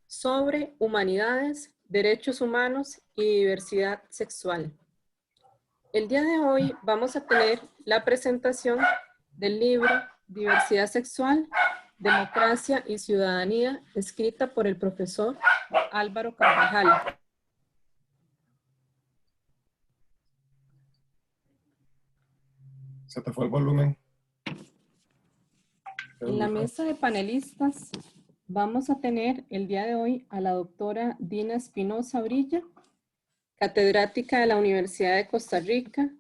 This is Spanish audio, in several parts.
sobre humanidades, derechos humanos y diversidad sexual. El día de hoy vamos a tener la presentación del libro Diversidad Sexual, Democracia y Ciudadanía, escrita por el profesor Álvaro Carvajal. Se te fue el volumen. En la mesa de panelistas vamos a tener el día de hoy a la doctora Dina Espinosa Brilla, catedrática de la Universidad de Costa Rica,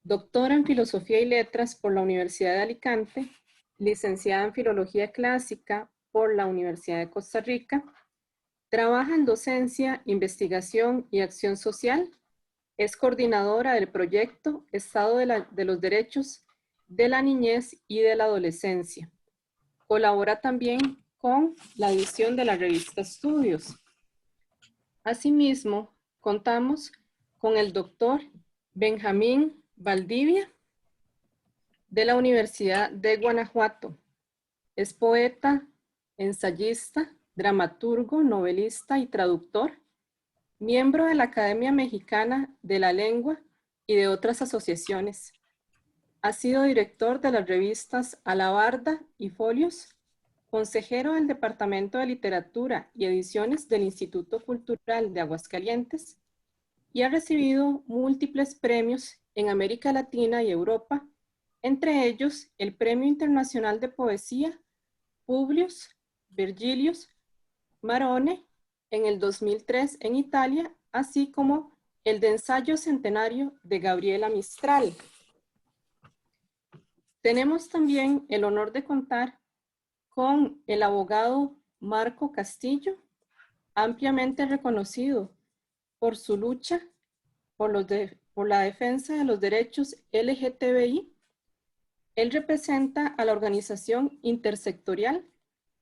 doctora en Filosofía y Letras por la Universidad de Alicante, licenciada en Filología Clásica por la Universidad de Costa Rica, trabaja en docencia, investigación y acción social, es coordinadora del proyecto Estado de los Derechos de la Niñez y de la Adolescencia. Colabora también con la edición de la revista Estudios. Asimismo, contamos con el doctor Benjamín Valdivia de la Universidad de Guanajuato. Es poeta, ensayista, dramaturgo, novelista y traductor, miembro de la Academia Mexicana de la Lengua y de otras asociaciones. Ha sido director de las revistas Alabarda y Folios, consejero del Departamento de Literatura y Ediciones del Instituto Cultural de Aguascalientes y ha recibido múltiples premios en América Latina y Europa, entre ellos el Premio Internacional de Poesía Publius Virgilius Marone en el 2003 en Italia, así como el de Ensayo Centenario de Gabriela Mistral. Tenemos también el honor de contar con el abogado Marco Castillo, ampliamente reconocido por su lucha por la defensa de los derechos LGTBI. Él representa a la organización intersectorial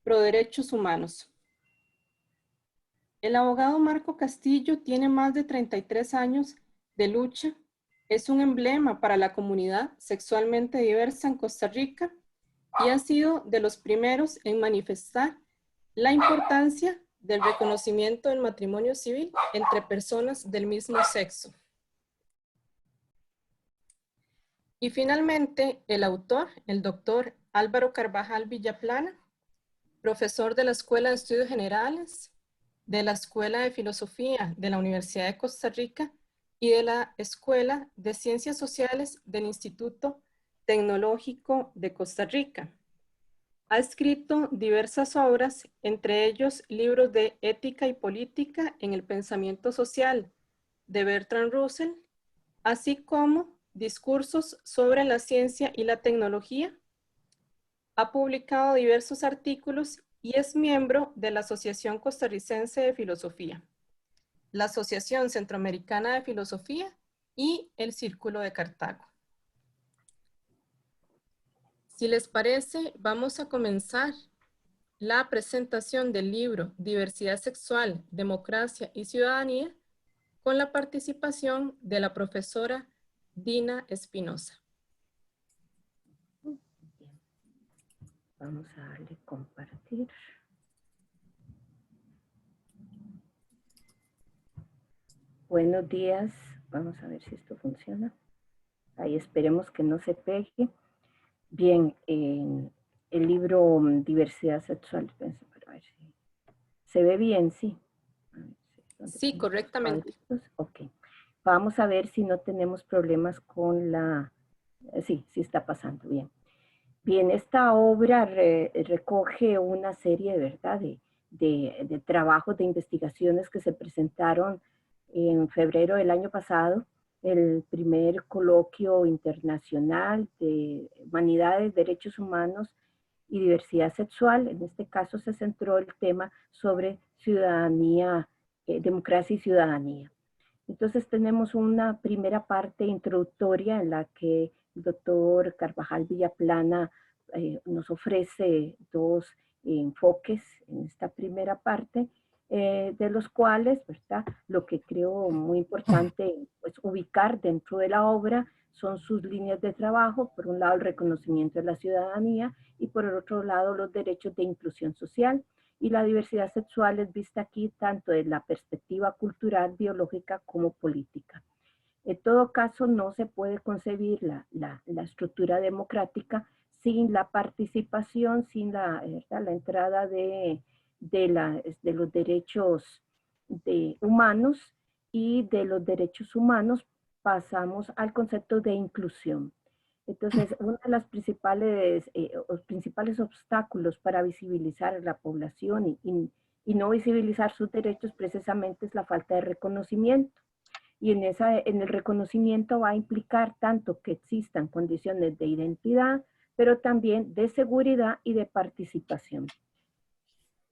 Pro Derechos Humanos. El abogado Marco Castillo tiene más de 33 años de lucha. Es un emblema para la comunidad sexualmente diversa en Costa Rica y ha sido de los primeros en manifestar la importancia del reconocimiento del matrimonio civil entre personas del mismo sexo. Y finalmente, el autor, el doctor Álvaro Carvajal Villaplana, profesor de la Escuela de Estudios Generales, de la Escuela de Filosofía de la Universidad de Costa Rica y de la Escuela de Ciencias Sociales del Instituto Tecnológico de Costa Rica. Ha escrito diversas obras, entre ellos libros de Ética y Política en el Pensamiento Social de Bertrand Russell, así como Discursos sobre la Ciencia y la Tecnología. Ha publicado diversos artículos y es miembro de la Asociación Costarricense de Filosofía, la Asociación Centroamericana de Filosofía y el Círculo de Cartago. Si les parece, vamos a comenzar la presentación del libro Diversidad Sexual, Democracia y Ciudadanía con la participación de la profesora Dina Espinosa. Vamos a darle compartir. Buenos días. Vamos a ver si esto funciona. Ahí esperemos que no se pegue. Bien, el libro Diversidad Sexual. Para ver si se ve bien, sí. Sí, correctamente. Ok. Vamos a ver si no tenemos problemas con la... Sí, sí está pasando bien. Bien, esta obra recoge una serie, ¿verdad?, de trabajos, de investigaciones que se presentaron en febrero del año pasado, el primer coloquio internacional de humanidades, derechos humanos y diversidad sexual. En este caso se centró el tema sobre ciudadanía, democracia y ciudadanía. Entonces tenemos una primera parte introductoria en la que el doctor Carvajal Villaplana nos ofrece dos enfoques en esta primera parte, de los cuales, ¿verdad?, lo que creo muy importante pues, ubicar dentro de la obra son sus líneas de trabajo. Por un lado, el reconocimiento de la ciudadanía y por el otro lado, los derechos de inclusión social. y la diversidad sexual es vista aquí tanto desde la perspectiva cultural, biológica como política. En todo caso, no se puede concebir la estructura democrática sin la participación, sin la entrada de los derechos humanos, y de los derechos humanos pasamos al concepto de inclusión. Entonces, uno de los principales obstáculos para visibilizar a la población y no visibilizar sus derechos precisamente es la falta de reconocimiento. Y en el reconocimiento va a implicar tanto que existan condiciones de identidad, pero también de seguridad y de participación.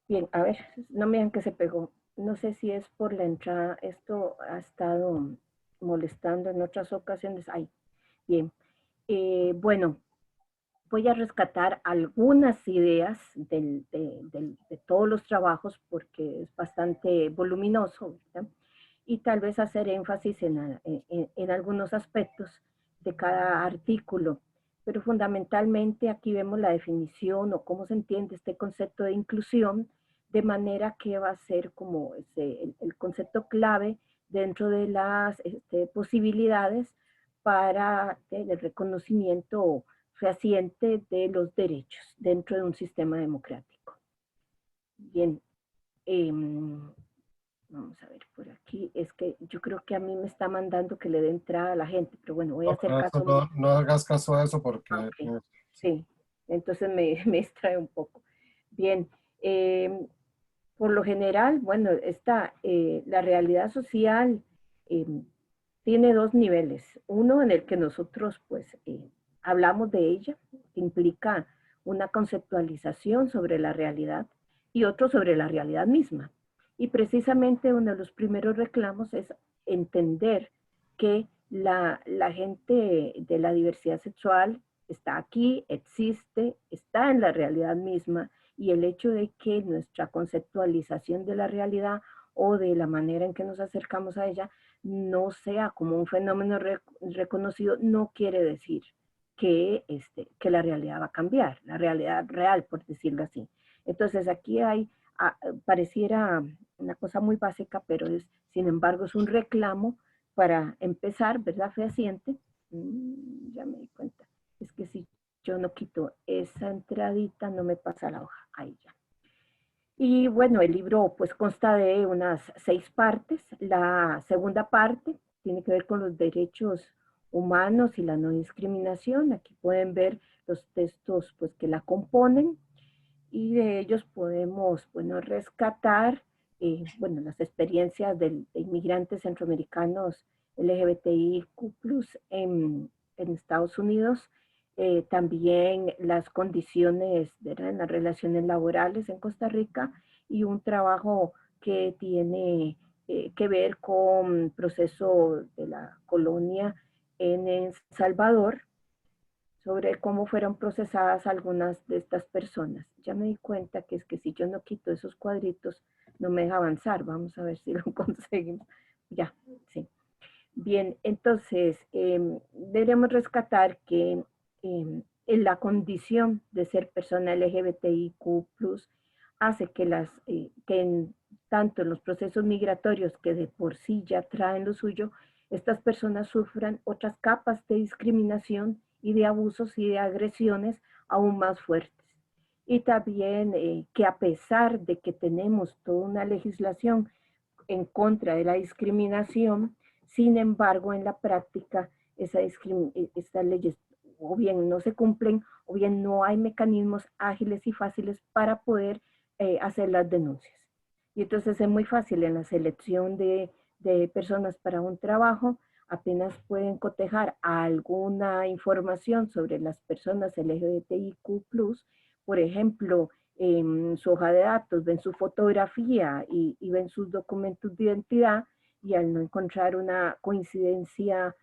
Bien, a ver, no me digan que se pegó. No sé si es por la entrada. Esto ha estado molestando en otras ocasiones. Ay, bien. Bueno, voy a rescatar algunas ideas de todos los trabajos porque es bastante voluminoso, ¿verdad? Y tal vez hacer énfasis en algunos aspectos de cada artículo. Pero fundamentalmente aquí vemos la definición o cómo se entiende este concepto de inclusión, de manera que va a ser como el concepto clave dentro de las posibilidades para el reconocimiento fehaciente de los derechos dentro de un sistema democrático. Bien, vamos a ver por aquí. Es que yo creo que a mí me está mandando que le dé entrada a la gente, pero bueno, voy a hacer caso. No hagas caso a eso porque... Okay. Sí, entonces me distrae un poco. Bien, por lo general, bueno, la realidad social tiene dos niveles. Uno en el que nosotros pues hablamos de ella, que implica una conceptualización sobre la realidad, y otro sobre la realidad misma. Y precisamente uno de los primeros reclamos es entender que la gente de la diversidad sexual está aquí, existe, está en la realidad misma, y el hecho de que nuestra conceptualización de la realidad o de la manera en que nos acercamos a ella no sea como un fenómeno reconocido, no quiere decir que la realidad va a cambiar, la realidad real, por decirlo así. Entonces aquí pareciera una cosa muy básica, pero sin embargo, es un reclamo para empezar, ¿verdad? Fehaciente. Ya me di cuenta. Es que si yo no quito esa entradita, no me pasa la hoja. Ahí ya. Y bueno, el libro pues consta de unas 6 partes. La segunda parte tiene que ver con los derechos humanos y la no discriminación. Aquí pueden ver los textos pues que la componen, y de ellos podemos, bueno, rescatar, bueno, las experiencias de inmigrantes centroamericanos LGBTIQ+ en Estados Unidos, también las condiciones en las relaciones laborales en Costa Rica, y un trabajo que tiene que ver con proceso de la colonia en El Salvador, sobre cómo fueron procesadas algunas de estas personas. Ya me di cuenta que es que si yo no quito esos cuadritos, no me deja avanzar. Vamos a ver si lo conseguimos. Ya, sí. Bien, entonces, deberemos rescatar que en la condición de ser persona LGBTIQ+, hace que tanto en los procesos migratorios, que de por sí ya traen lo suyo, estas personas sufran otras capas de discriminación y de abusos y de agresiones aún más fuertes. Y también que a pesar de que tenemos toda una legislación en contra de la discriminación, sin embargo, en la práctica, estas leyes o bien no se cumplen, o bien no hay mecanismos ágiles y fáciles para poder hacer las denuncias. Y entonces es muy fácil en la selección de personas para un trabajo, apenas pueden cotejar alguna información sobre las personas LGBTIQ+, por ejemplo, en su hoja de datos, ven su fotografía y ven sus documentos de identidad, y al no encontrar una coincidencia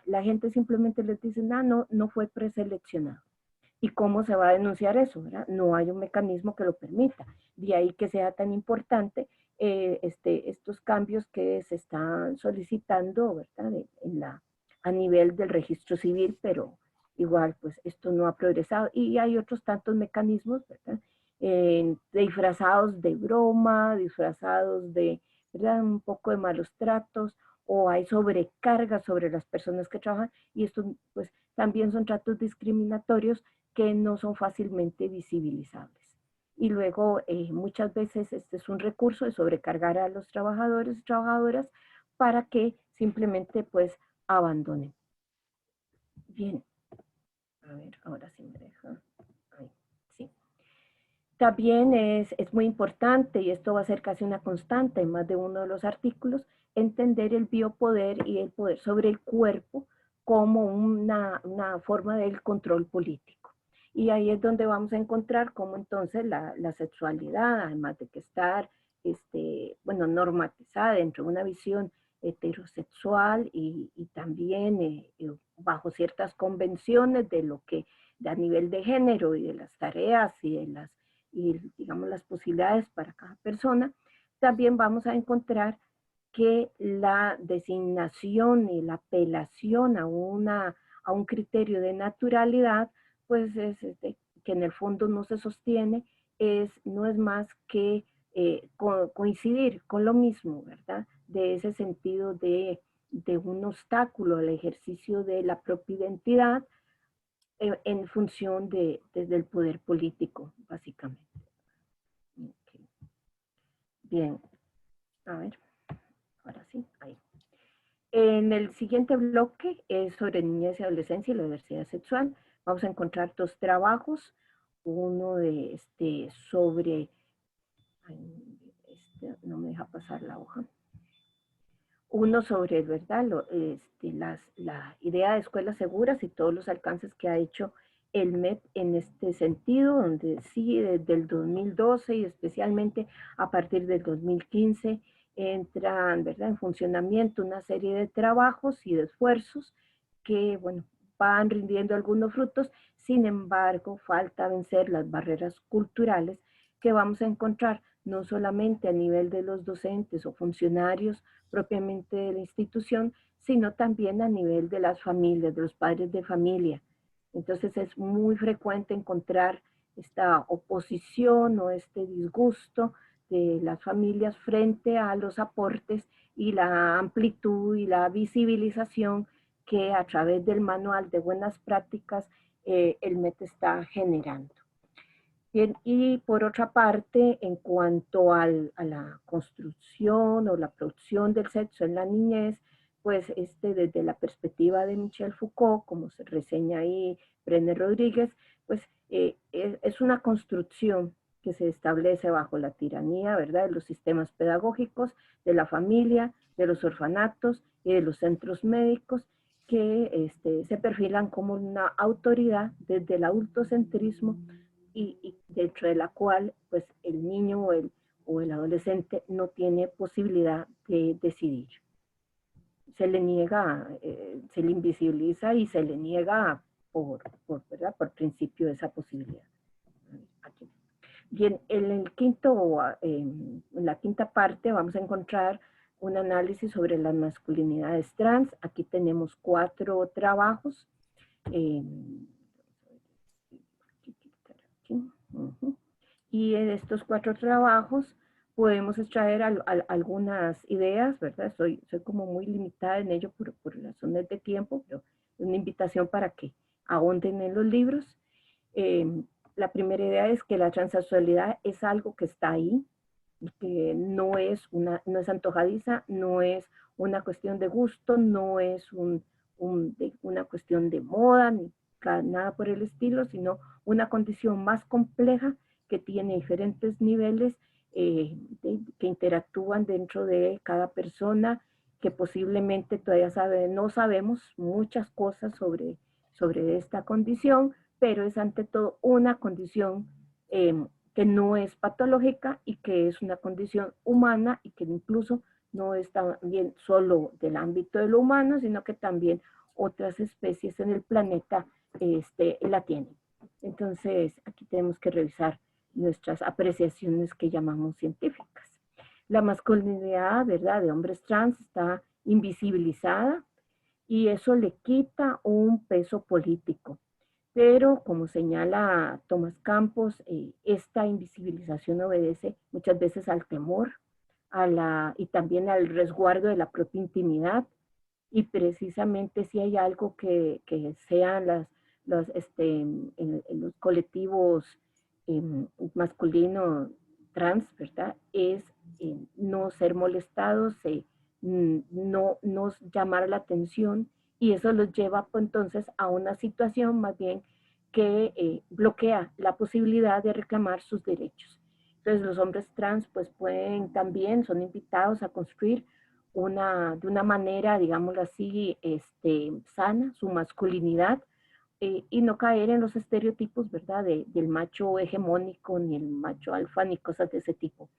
la gente simplemente les dice, no fue preseleccionado. ¿Y cómo se va a denunciar eso? ¿Verdad? No hay un mecanismo que lo permita. De ahí que sea tan importante estos cambios que se están solicitando, ¿verdad? A nivel del registro civil, pero igual pues esto no ha progresado, y hay otros tantos mecanismos, ¿verdad?, disfrazados de broma, disfrazados de, ¿verdad?, un poco de malos tratos, o hay sobrecarga sobre las personas que trabajan, y esto pues también son tratos discriminatorios que no son fácilmente visibilizables. Y luego muchas veces este es un recurso de sobrecargar a los trabajadores y trabajadoras para que simplemente pues abandonen. Bien, a ver, ahora sí me deja. Ahí, sí. También es muy importante, y esto va a ser casi una constante en más de uno de los artículos, entender el biopoder y el poder sobre el cuerpo como una forma del control político. Y ahí es donde vamos a encontrar cómo entonces la sexualidad, además de que estar bueno, normatizada dentro de una visión heterosexual y también bajo ciertas convenciones de lo que a nivel de género y de las tareas y de las digamos las posibilidades para cada persona, también vamos a encontrar que la designación y la apelación a un criterio de naturalidad, pues es que en el fondo no se sostiene, no es más que coincidir con lo mismo, ¿verdad? De ese sentido de un obstáculo al ejercicio de la propia identidad en función desde el poder político, básicamente. Okay. Bien, a ver, ahora sí, ahí. En el siguiente bloque es sobre niñez y adolescencia y la diversidad sexual. Vamos a encontrar dos trabajos, uno de sobre, no me deja pasar la hoja, uno sobre, ¿verdad?, la idea de escuelas seguras y todos los alcances que ha hecho el MEP en este sentido, donde sí, desde el 2012 y especialmente a partir del 2015 entran, ¿verdad?, en funcionamiento una serie de trabajos y de esfuerzos que, bueno, van rindiendo algunos frutos. Sin embargo, falta vencer las barreras culturales que vamos a encontrar no solamente a nivel de los docentes o funcionarios propiamente de la institución, sino también a nivel de las familias, de los padres de familia. Entonces es muy frecuente encontrar esta oposición o este disgusto de las familias frente a los aportes y la amplitud y la visibilización que a través del manual de buenas prácticas el MET está generando. Bien, y por otra parte, en cuanto a la construcción o la producción del sexo en la niñez, pues desde la perspectiva de Michel Foucault, como se reseña ahí Brené Rodríguez, pues es una construcción que se establece bajo la tiranía, ¿verdad?, de los sistemas pedagógicos, de la familia, de los orfanatos y de los centros médicos, que se perfilan como una autoridad desde el adultocentrismo y dentro de la cual pues el niño o el adolescente no tiene posibilidad de decidir. Se le niega, se le invisibiliza y se le niega ¿verdad?, por principio esa posibilidad. Aquí. Bien, en la quinta parte vamos a encontrar un análisis sobre las masculinidades trans. Aquí tenemos 4 trabajos. Y en estos 4 trabajos podemos extraer algunas ideas, ¿verdad? Soy como muy limitada en ello por razones de tiempo, pero es una invitación para que ahonden en los libros. La primera idea es que la transexualidad es algo que está ahí, que no es antojadiza, no es una cuestión de gusto, no es una cuestión de moda, ni nada por el estilo, sino una condición más compleja que tiene diferentes niveles que interactúan dentro de cada persona, que posiblemente todavía no sabemos muchas cosas sobre esta condición, pero es ante todo una condición que no es patológica y que es una condición humana y que incluso no es también solo del ámbito de lo humano, sino que también otras especies en el planeta la tienen. Entonces, aquí tenemos que revisar nuestras apreciaciones que llamamos científicas. La masculinidad, ¿verdad?, de hombres trans está invisibilizada y eso le quita un peso político. Pero como señala Tomás Campos, esta invisibilización obedece muchas veces al temor y también al resguardo de la propia intimidad. Y precisamente si hay algo que sean los colectivos masculinos trans, ¿verdad? Es no ser molestados, no llamar la atención, y eso los lleva pues, entonces a una situación más bien que bloquea la posibilidad de reclamar sus derechos. Entonces los hombres trans pues pueden también, son invitados a construir de una manera, digámoslo así, sana su masculinidad, y no caer en los estereotipos, ¿verdad? Del macho hegemónico, ni el macho alfa, ni cosas de ese tipo.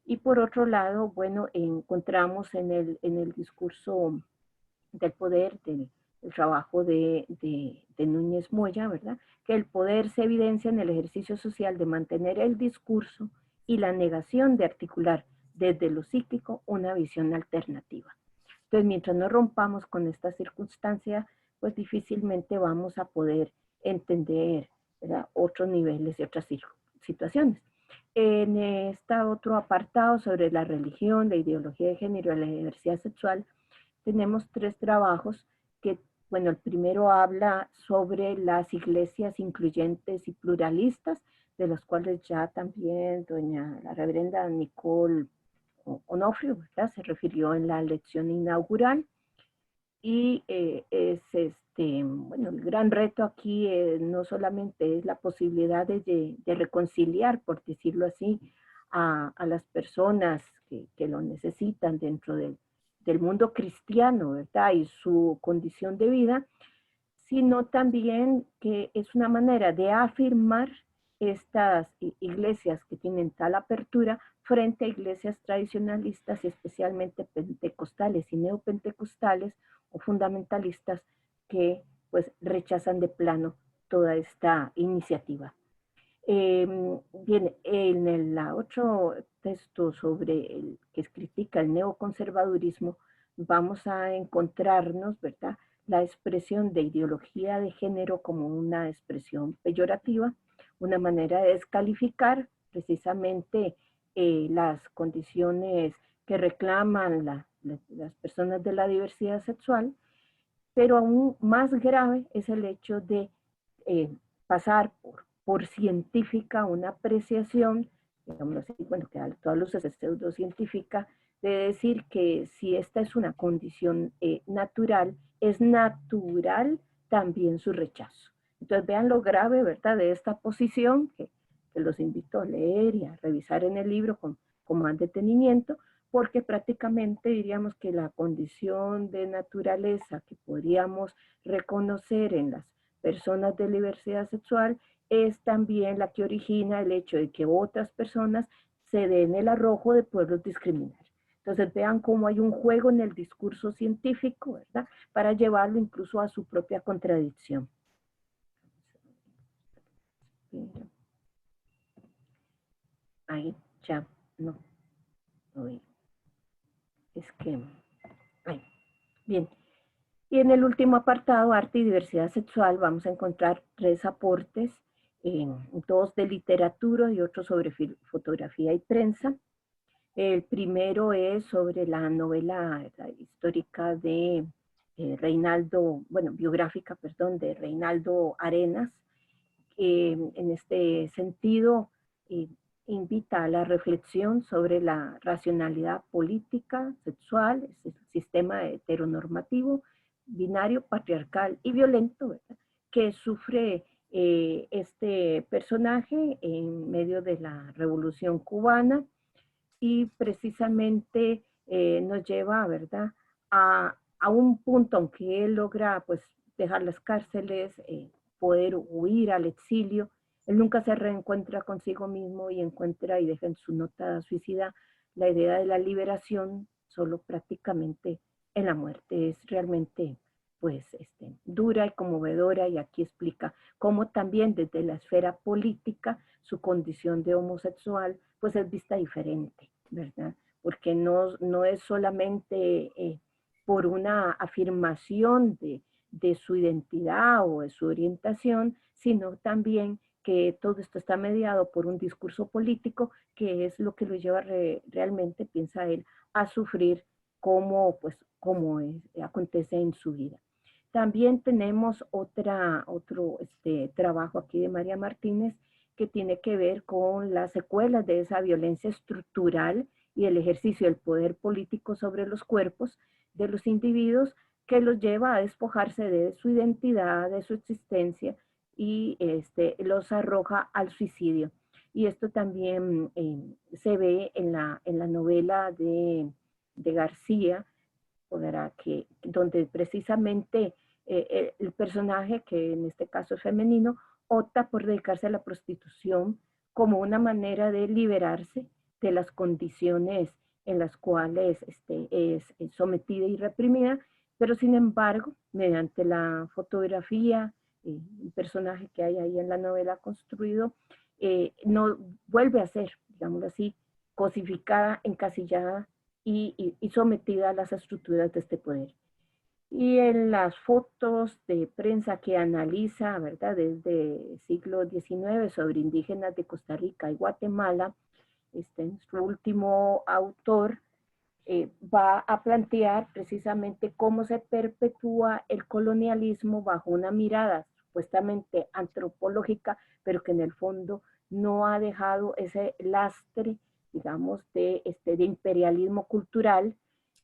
Y por otro lado, bueno, encontramos en el discurso del poder, del trabajo de Núñez Moya, ¿verdad? Que el poder se evidencia en el ejercicio social de mantener el discurso y la negación de articular desde lo psíquico una visión alternativa. Entonces, mientras no rompamos con esta circunstancia, pues difícilmente vamos a poder entender, ¿verdad?, otros niveles y otras situaciones. En este otro apartado sobre la religión, la ideología de género y la diversidad sexual, tenemos 3 trabajos que, bueno, el primero habla sobre las iglesias incluyentes y pluralistas, de los cuales ya también la reverenda Nicole Onofrio, ¿verdad?, se refirió en la lección inaugural. Y es bueno, el gran reto aquí no solamente es la posibilidad de reconciliar, por decirlo así, a las personas que lo necesitan dentro del mundo cristiano, ¿verdad? Y su condición de vida, sino también que es una manera de afirmar estas iglesias que tienen tal apertura frente a iglesias tradicionalistas, especialmente pentecostales y neopentecostales o fundamentalistas, que pues rechazan de plano toda esta iniciativa. Bien, en el otro texto que critica el neoconservadurismo, vamos a encontrarnos, ¿verdad?, la expresión de ideología de género como una expresión peyorativa, una manera de descalificar precisamente las condiciones que reclaman las personas de la diversidad sexual, pero aún más grave es el hecho de pasar por científica una apreciación, digamos así, bueno, que a todas luces es pseudocientífica, de decir que si esta es una condición natural, es natural también su rechazo. Entonces vean lo grave, ¿verdad?, de esta posición, que los invito a leer y a revisar en el libro con más detenimiento, porque prácticamente diríamos que la condición de naturaleza que podríamos reconocer en las personas de diversidad sexual es también la que origina el hecho de que otras personas se den el arrojo de poderlos discriminar. Entonces vean cómo hay un juego en el discurso científico, ¿verdad?, para llevarlo incluso a su propia contradicción. Ahí ya no veo. Es que, bien. Y en el último apartado, arte y diversidad sexual, vamos a encontrar 3 aportes, 2 de literatura y otro sobre fotografía y prensa. El primero es sobre la novela histórica de biográfica, perdón, de Reinaldo Arenas. En este sentido, invita a la reflexión sobre la racionalidad política, sexual, el sistema heteronormativo, binario, patriarcal y violento, ¿verdad?, que sufre este personaje en medio de la Revolución Cubana, y precisamente nos lleva, ¿verdad?, a un punto, aunque él logra pues dejar las cárceles, poder huir al exilio, él nunca se reencuentra consigo mismo y encuentra y deja en su nota suicida la idea de la liberación solo prácticamente en la muerte. Es realmente pues dura y conmovedora, y aquí explica cómo también desde la esfera política su condición de homosexual pues es vista diferente, ¿verdad? Porque no es solamente por una afirmación de su identidad o de su orientación, sino también que todo esto está mediado por un discurso político que es lo que lo lleva realmente, piensa él, a sufrir como, pues, como acontece en su vida. También tenemos otro trabajo aquí de María Martínez que tiene que ver con las secuelas de esa violencia estructural y el ejercicio del poder político sobre los cuerpos de los individuos que los lleva a despojarse de su identidad, de su existencia y los arroja al suicidio. Y esto también se ve en la novela de García, donde precisamente el personaje, que en este caso es femenino, opta por dedicarse a la prostitución como una manera de liberarse de las condiciones en las cuales es sometida y reprimida, pero sin embargo, mediante la fotografía, el personaje que hay ahí en la novela construido, no vuelve a ser, digámoslo así, cosificada, encasillada y sometida a las estructuras de este poder. Y en las fotos de prensa que analiza, ¿verdad?, desde el siglo XIX sobre indígenas de Costa Rica y Guatemala, nuestro último autor va a plantear precisamente cómo se perpetúa el colonialismo bajo una mirada supuestamente antropológica, pero que en el fondo no ha dejado ese lastre, digamos, de imperialismo cultural,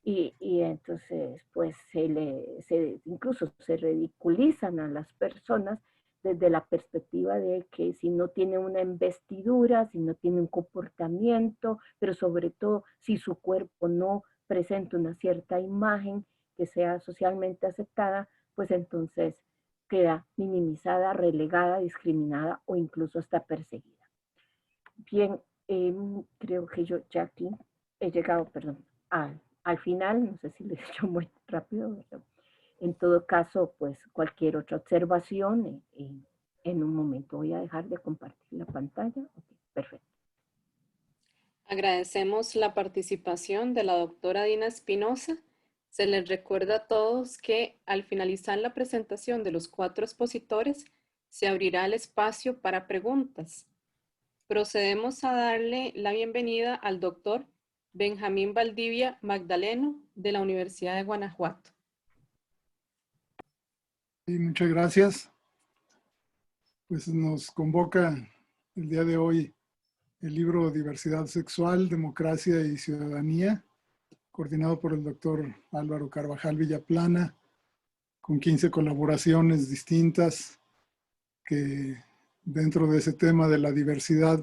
y entonces pues incluso se ridiculizan a las personas desde la perspectiva de que si no tiene una investidura, si no tiene un comportamiento, pero sobre todo si su cuerpo no presenta una cierta imagen que sea socialmente aceptada, pues entonces queda minimizada, relegada, discriminada o incluso hasta perseguida. Bien, creo que yo ya aquí he llegado, perdón, al final, no sé si lo he hecho muy rápido, ¿verdad? En todo caso, pues cualquier otra observación, en un momento voy a dejar de compartir la pantalla. Okay, perfecto. Agradecemos la participación de la doctora Dina Espinosa. Se les recuerda a todos que al finalizar la presentación de los 4 expositores, se abrirá el espacio para preguntas. Procedemos a darle la bienvenida al doctor Benjamín Valdivia Magdaleno de la Universidad de Guanajuato. Sí, muchas gracias. Pues nos convoca el día de hoy el libro Diversidad Sexual, Democracia y Ciudadanía, coordinado por el doctor Álvaro Carvajal Villaplana, con 15 colaboraciones distintas que dentro de ese tema de la diversidad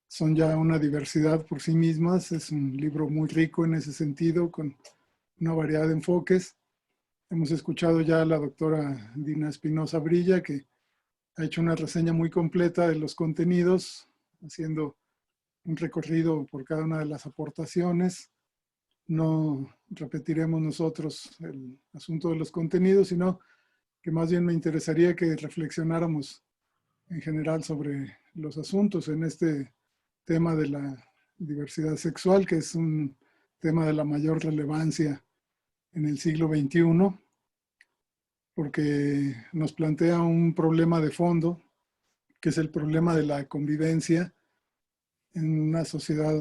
son ya una diversidad por sí mismas. Es un libro muy rico en ese sentido, con una variedad de enfoques. Hemos escuchado ya a la doctora Dina Espinosa Brilla, que ha hecho una reseña muy completa de los contenidos, haciendo un recorrido por cada una de las aportaciones. No repetiremos nosotros el asunto de los contenidos, sino que más bien me interesaría que reflexionáramos en general sobre los asuntos en este tema de la diversidad sexual, que es un tema de la mayor relevancia en el siglo XXI, porque nos plantea un problema de fondo, que es el problema de la convivencia en una sociedad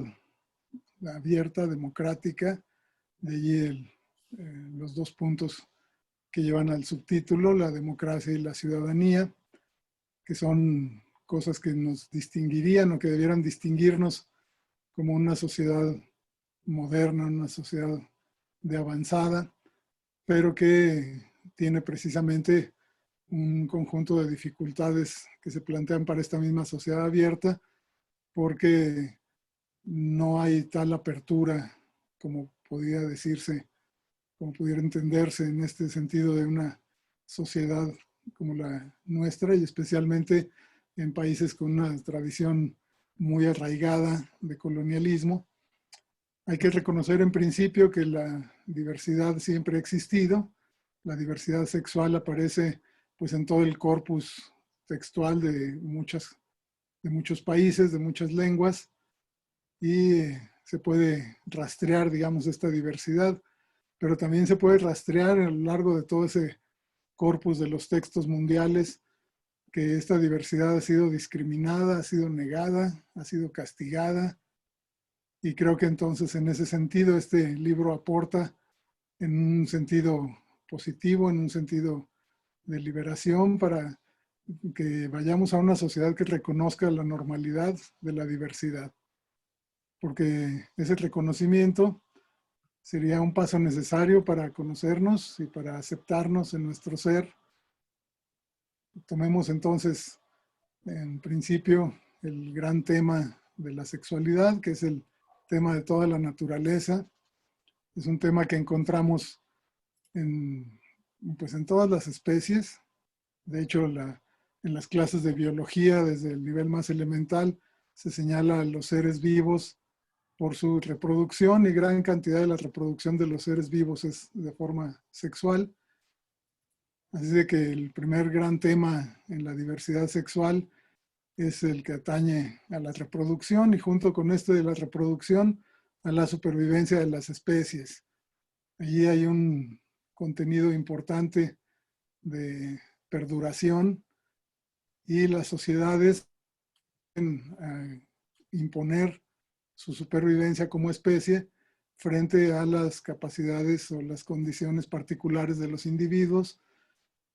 abierta, democrática. De allí los 2 puntos que llevan al subtítulo, la democracia y la ciudadanía, que son cosas que nos distinguirían o que debieran distinguirnos como una sociedad moderna, una sociedad de avanzada, pero que tiene precisamente un conjunto de dificultades que se plantean para esta misma sociedad abierta, porque no hay tal apertura como podría decirse, como pudiera entenderse en este sentido de una sociedad como la nuestra, y especialmente en países con una tradición muy arraigada de colonialismo. Hay que reconocer en principio que la diversidad siempre ha existido. La diversidad sexual aparece pues en todo el corpus textual de muchos países, de muchas lenguas, y se puede rastrear, digamos, esta diversidad, pero también se puede rastrear a lo largo de todo ese corpus de los textos mundiales que esta diversidad ha sido discriminada, ha sido negada, ha sido castigada. Y creo que entonces en ese sentido este libro aporta en un sentido positivo, en un sentido de liberación para que vayamos a una sociedad que reconozca la normalidad de la diversidad. Porque ese reconocimiento sería un paso necesario para conocernos y para aceptarnos en nuestro ser. Tomemos entonces, en principio, el gran tema de la sexualidad, que es el tema de toda la naturaleza. Es un tema que encontramos pues en todas las especies. De hecho, en las clases de biología, desde el nivel más elemental, se señala a los seres vivos por su reproducción, y gran cantidad de la reproducción de los seres vivos es de forma sexual. Así de que el primer gran tema en la diversidad sexual es el que atañe a la reproducción, y junto con este de la reproducción, a la supervivencia de las especies. Allí hay un contenido importante de perduración, y las sociedades pueden imponer su supervivencia como especie frente a las capacidades o las condiciones particulares de los individuos.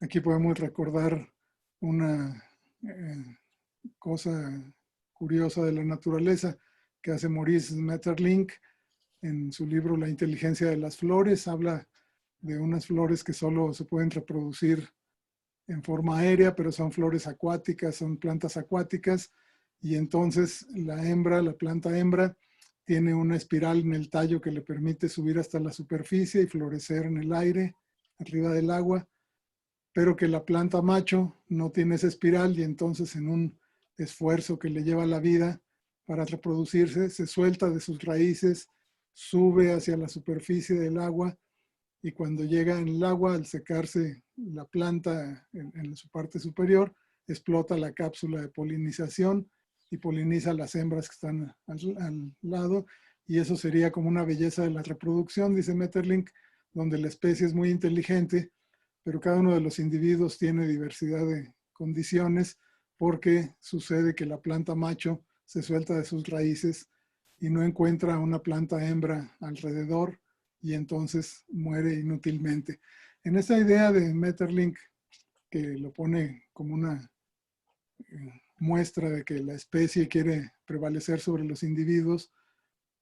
Aquí podemos recordar una cosa curiosa de la naturaleza que hace Maurice Maeterlinck en su libro La inteligencia de las flores. Habla de unas flores que solo se pueden reproducir en forma aérea, pero son flores acuáticas, son plantas acuáticas, y entonces la hembra, la planta hembra, tiene una espiral en el tallo que le permite subir hasta la superficie y florecer en el aire, arriba del agua, pero que la planta macho no tiene esa espiral, y entonces en un esfuerzo que le lleva la vida para reproducirse, se suelta de sus raíces, sube hacia la superficie del agua, y cuando llega en el agua, al secarse la planta en su parte superior, explota la cápsula de polinización y poliniza las hembras que están al lado, y eso sería como una belleza de la reproducción, dice Maeterlinck, donde la especie es muy inteligente, pero cada uno de los individuos tiene diversidad de condiciones, porque sucede que la planta macho se suelta de sus raíces y no encuentra una planta hembra alrededor, y entonces muere inútilmente. En esa idea de Maeterlinck, que lo pone como una muestra de que la especie quiere prevalecer sobre los individuos,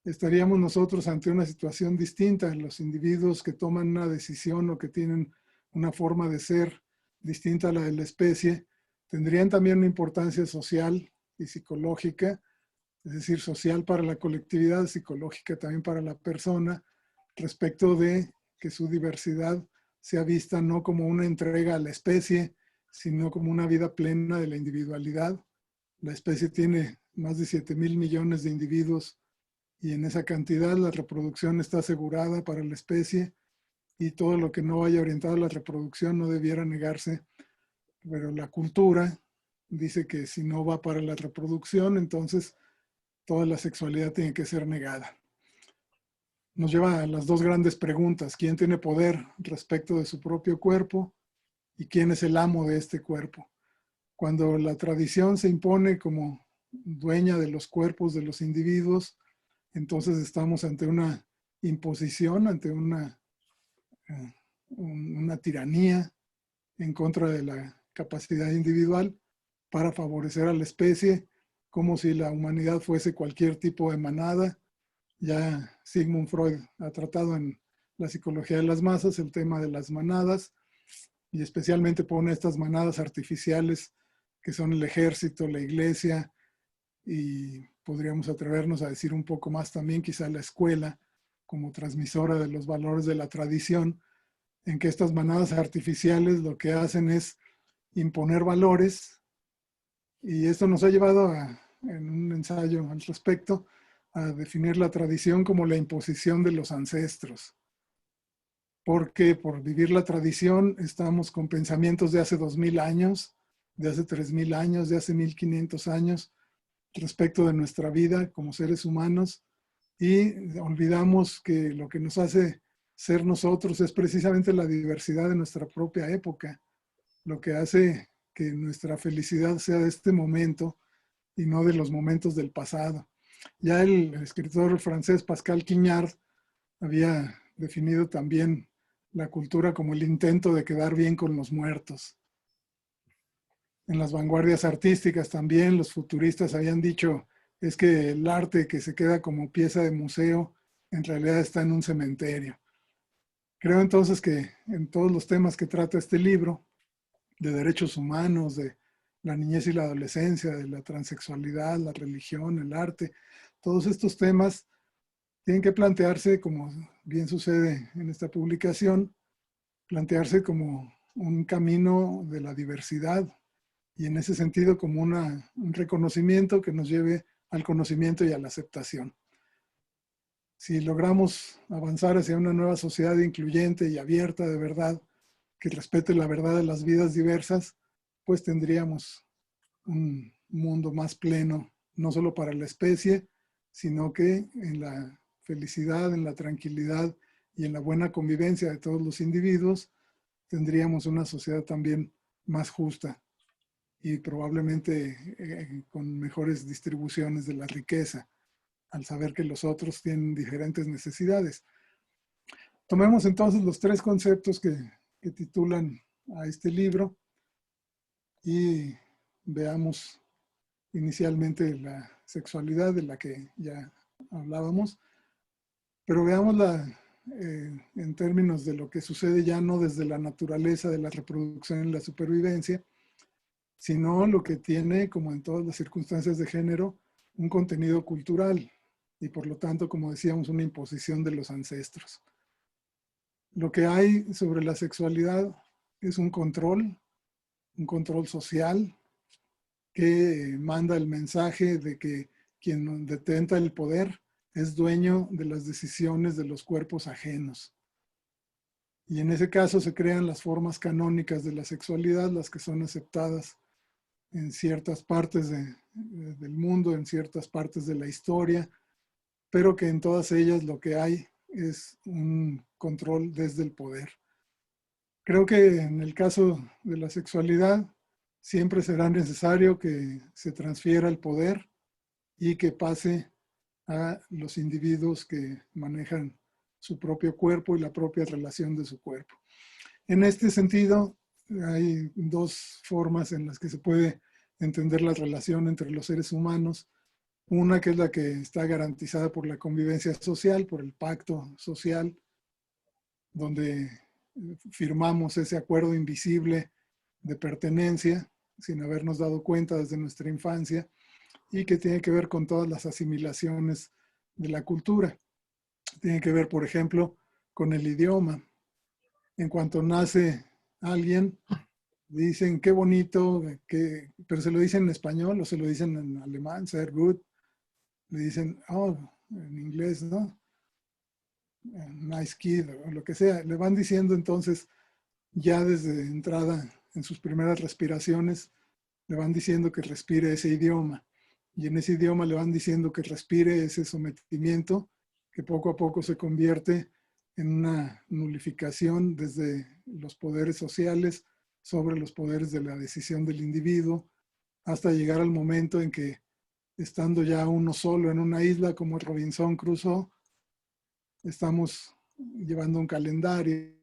estaríamos nosotros ante una situación distinta. Los individuos que toman una decisión o que tienen una forma de ser distinta a la de la especie, tendrían también una importancia social y psicológica, es decir, social para la colectividad, psicológica también para la persona, respecto de que su diversidad sea vista no como una entrega a la especie, sino como una vida plena de la individualidad. La especie tiene más de 7,000 millones de individuos, y en esa cantidad la reproducción está asegurada para la especie, y todo lo que no vaya orientado a la reproducción no debiera negarse. Pero la cultura dice que si no va para la reproducción, entonces toda la sexualidad tiene que ser negada. Nos lleva a las dos grandes preguntas: ¿quién tiene poder respecto de su propio cuerpo? ¿Y quién es el amo de este cuerpo? Cuando la tradición se impone como dueña de los cuerpos de los individuos, entonces estamos ante una imposición, ante una tiranía en contra de la capacidad individual para favorecer a la especie, como si la humanidad fuese cualquier tipo de manada. Ya Sigmund Freud ha tratado en la psicología de las masas el tema de las manadas, y especialmente pone estas manadas artificiales que son el ejército, la iglesia, y podríamos atrevernos a decir un poco más también quizá la escuela, como transmisora de los valores de la tradición, en que estas manadas artificiales lo que hacen es imponer valores, y esto nos ha llevado en un ensayo al respecto, a definir la tradición como la imposición de los ancestros. Porque por vivir la tradición estamos con pensamientos de hace 2000 años, de hace 3000 años, de hace 1500 años, respecto de nuestra vida como seres humanos, y olvidamos que lo que nos hace ser nosotros es precisamente la diversidad de nuestra propia época. lo que hace que nuestra felicidad sea de este momento y no de los momentos del pasado. Ya el escritor francés Pascal Quignard había definido también la cultura como el intento de quedar bien con los muertos. En las vanguardias artísticas también los futuristas habían dicho, es que el arte que se queda como pieza de museo en realidad está en un cementerio. Creo entonces que en todos los temas que trata este libro, de derechos humanos, de la niñez y la adolescencia, de la transexualidad, la religión, el arte, todos estos temas tienen que plantearse, como bien sucede en esta publicación, plantearse como un camino de la diversidad y en ese sentido como un reconocimiento que nos lleve al conocimiento y a la aceptación. Si logramos avanzar hacia una nueva sociedad incluyente y abierta de verdad, que respete la verdad de las vidas diversas, pues tendríamos un mundo más pleno, no solo para la especie, sino que en la felicidad, en la tranquilidad y en la buena convivencia de todos los individuos, tendríamos una sociedad también más justa y probablemente con mejores distribuciones de la riqueza, al saber que los otros tienen diferentes necesidades. Tomemos entonces los tres conceptos que titulan a este libro y veamos inicialmente la sexualidad de la que ya hablábamos, pero veámosla en términos de lo que sucede ya no desde la naturaleza de la reproducción y la supervivencia, sino lo que tiene, como en todas las circunstancias de género, un contenido cultural y por lo tanto, como decíamos, una imposición de los ancestros. Lo que hay sobre la sexualidad es un control social que manda el mensaje de que quien detenta el poder es dueño de las decisiones de los cuerpos ajenos. Y en ese caso se crean las formas canónicas de la sexualidad, las que son aceptadas en ciertas partes del mundo, en ciertas partes de la historia, pero que en todas ellas lo que hay es un control desde el poder. Creo que en el caso de la sexualidad siempre será necesario que se transfiera el poder y que pase a los individuos que manejan su propio cuerpo y la propia relación de su cuerpo. En este sentido, hay dos formas en las que se puede entender la relación entre los seres humanos. Una que es la que está garantizada por la convivencia social, por el pacto social, donde firmamos ese acuerdo invisible de pertenencia sin habernos dado cuenta desde nuestra infancia y que tiene que ver con todas las asimilaciones de la cultura. Tiene que ver, por ejemplo, con el idioma. En cuanto nace alguien, dicen qué bonito, pero se lo dicen en español o se lo dicen en alemán, sehr gut. Le dicen, oh, en inglés, ¿no? Nice kid o lo que sea. Le van diciendo entonces, ya desde entrada en sus primeras respiraciones, le van diciendo que respire ese idioma. Y en ese idioma le van diciendo que respire ese sometimiento que poco a poco se convierte en una nulificación desde los poderes sociales sobre los poderes de la decisión del individuo, hasta llegar al momento en que, estando ya uno solo en una isla como Robinson Crusoe, estamos llevando un calendario,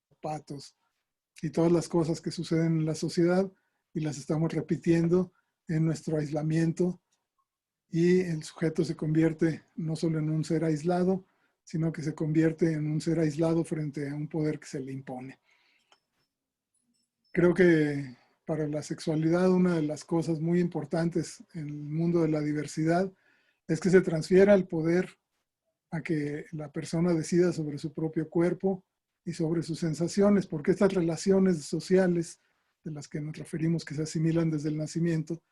zapatos y todas las cosas que suceden en la sociedad y las estamos repitiendo en nuestro aislamiento y el sujeto se convierte no solo en un ser aislado, sino que se convierte en un ser aislado frente a un poder que se le impone. Creo que para la sexualidad una de las cosas muy importantes en el mundo de la diversidad es que se transfiera el poder a que la persona decida sobre su propio cuerpo y sobre sus sensaciones, porque estas relaciones sociales de las que nos referimos que se asimilan desde el nacimiento,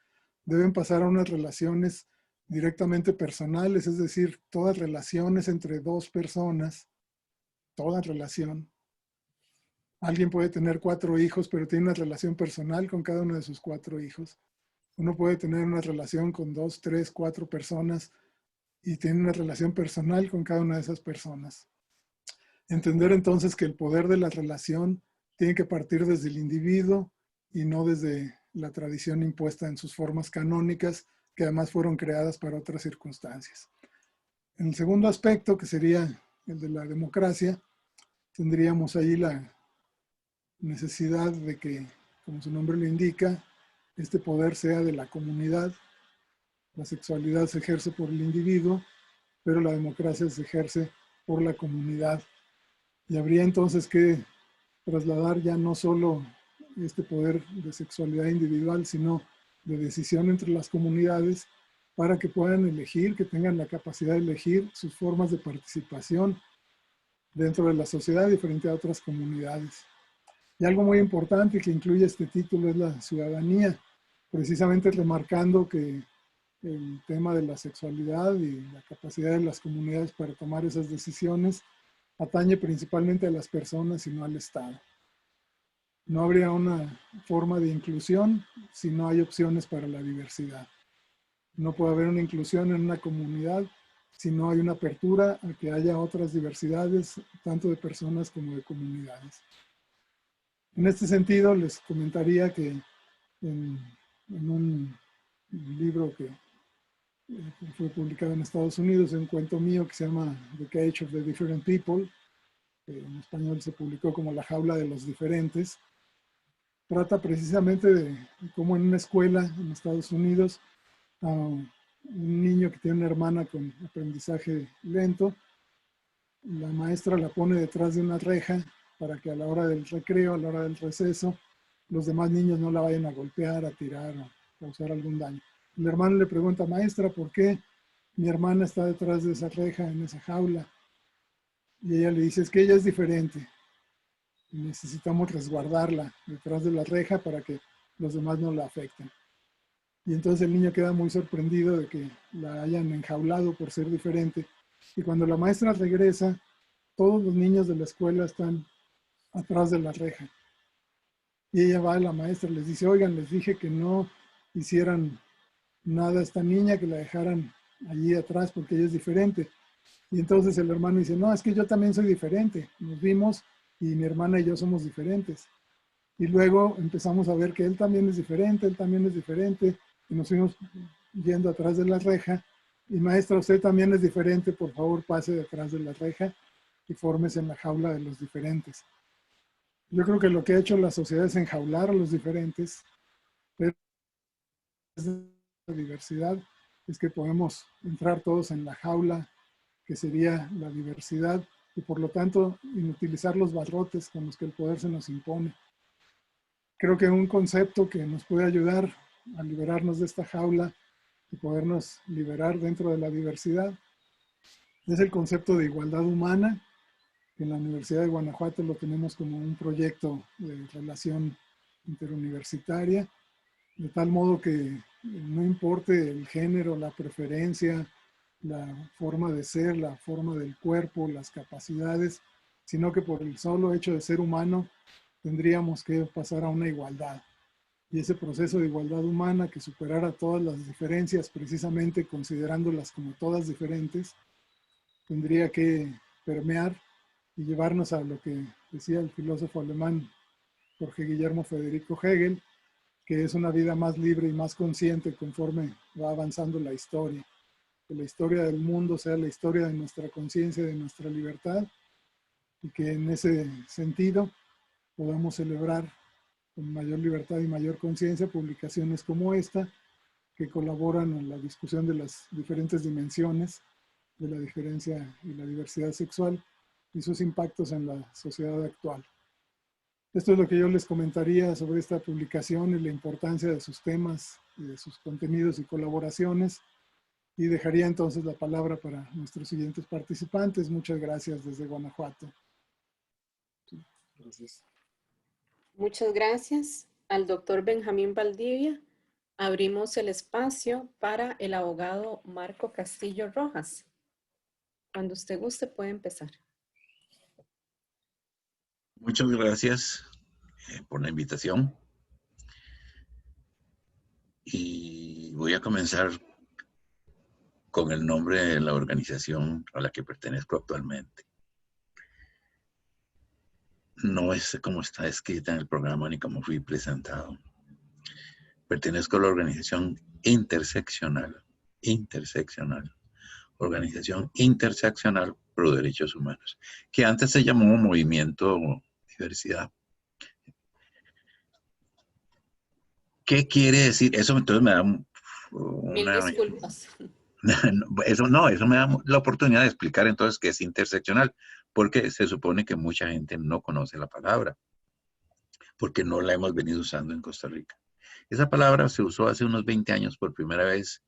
deben pasar a unas relaciones directamente personales, es decir, todas relaciones entre dos personas, toda relación. Alguien puede tener 4 hijos, pero tiene una relación personal con cada uno de sus 4 hijos. Uno puede tener una relación con 2, 3, 4 personas y tiene una relación personal con cada una de esas personas. Entender entonces que el poder de la relación tiene que partir desde el individuo y no desde la tradición impuesta en sus formas canónicas, que además fueron creadas para otras circunstancias. En el segundo aspecto, que sería el de la democracia, tendríamos ahí la necesidad de que, como su nombre lo indica, este poder sea de la comunidad. La sexualidad se ejerce por el individuo, pero la democracia se ejerce por la comunidad. Y habría entonces que trasladar ya no solo este poder de sexualidad individual, sino de decisión entre las comunidades para que puedan elegir, que tengan la capacidad de elegir sus formas de participación dentro de la sociedad y frente a otras comunidades. Y algo muy importante que incluye este título es la ciudadanía, precisamente remarcando que el tema de la sexualidad y la capacidad de las comunidades para tomar esas decisiones atañe principalmente a las personas y no al Estado. No habría una forma de inclusión si no hay opciones para la diversidad. No puede haber una inclusión en una comunidad si no hay una apertura a que haya otras diversidades, tanto de personas como de comunidades. En este sentido, les comentaría que en un libro que fue publicado en Estados Unidos, un cuento mío que se llama The Cage of the Different People, que en español se publicó como La jaula de los diferentes, trata precisamente de cómo en una escuela en Estados Unidos, un niño que tiene una hermana con aprendizaje lento, la maestra la pone detrás de una reja para que a la hora del recreo, a la hora del receso, los demás niños no la vayan a golpear, a tirar o causar algún daño. El hermano le pregunta, maestra, ¿por qué mi hermana está detrás de esa reja, en esa jaula? Y ella le dice, es que ella es diferente. Necesitamos resguardarla detrás de la reja para que los demás no la afecten. Y entonces el niño queda muy sorprendido de que la hayan enjaulado por ser diferente. Y cuando la maestra regresa, todos los niños de la escuela están atrás de la reja. Y ella va a la maestra, les dice, oigan, les dije que no hicieran nada a esta niña, que la dejaran allí atrás porque ella es diferente. Y entonces el hermano dice, no, es que yo también soy diferente. Nos vimos y mi hermana y yo somos diferentes. Y luego empezamos a ver que él también es diferente, y nos fuimos yendo atrás de la reja. Y maestra, usted también es diferente, por favor pase detrás de la reja y fórmese en la jaula de los diferentes. Yo creo que lo que ha hecho la sociedad es enjaular a los diferentes, pero la diversidad es que podemos entrar todos en la jaula que sería la diversidad y por lo tanto inutilizar los barrotes con los que el poder se nos impone. Creo que un concepto que nos puede ayudar a liberarnos de esta jaula y podernos liberar dentro de la diversidad es el concepto de igualdad humana, que en la Universidad de Guanajuato lo tenemos como un proyecto de relación interuniversitaria, de tal modo que no importe el género, la preferencia, la forma de ser, la forma del cuerpo, las capacidades, sino que por el solo hecho de ser humano tendríamos que pasar a una igualdad. Y ese proceso de igualdad humana que superara todas las diferencias, precisamente considerándolas como todas diferentes, tendría que permear y llevarnos a lo que decía el filósofo alemán Jorge Guillermo Federico Hegel, que es una vida más libre y más consciente conforme va avanzando la historia. Que la historia del mundo sea la historia de nuestra conciencia, de nuestra libertad, y que en ese sentido podamos celebrar con mayor libertad y mayor conciencia publicaciones como esta, que colaboran en la discusión de las diferentes dimensiones de la diferencia y la diversidad sexual y sus impactos en la sociedad actual. Esto es lo que yo les comentaría sobre esta publicación y la importancia de sus temas, de sus contenidos y colaboraciones. Y dejaría entonces la palabra para nuestros siguientes participantes. Muchas gracias desde Guanajuato. Gracias. Muchas gracias al doctor Benjamín Valdivia. Abrimos el espacio para el abogado Marco Castillo Rojas. Cuando usted guste puede empezar. Muchas gracias por la invitación. Y voy a comenzar con el nombre de la organización a la que pertenezco actualmente. no es como está escrita en el programa ni como fui presentado. Pertenezco a la organización interseccional, organización interseccional pro derechos humanos, que antes se llamó Movimiento Diversidad. ¿Qué quiere decir? Eso entonces me da Mil una... disculpas. Eso me da la oportunidad de explicar entonces qué es interseccional, porque se supone que mucha gente no conoce la palabra, porque no la hemos venido usando en Costa Rica. Esa palabra se usó hace unos 20 años por primera vez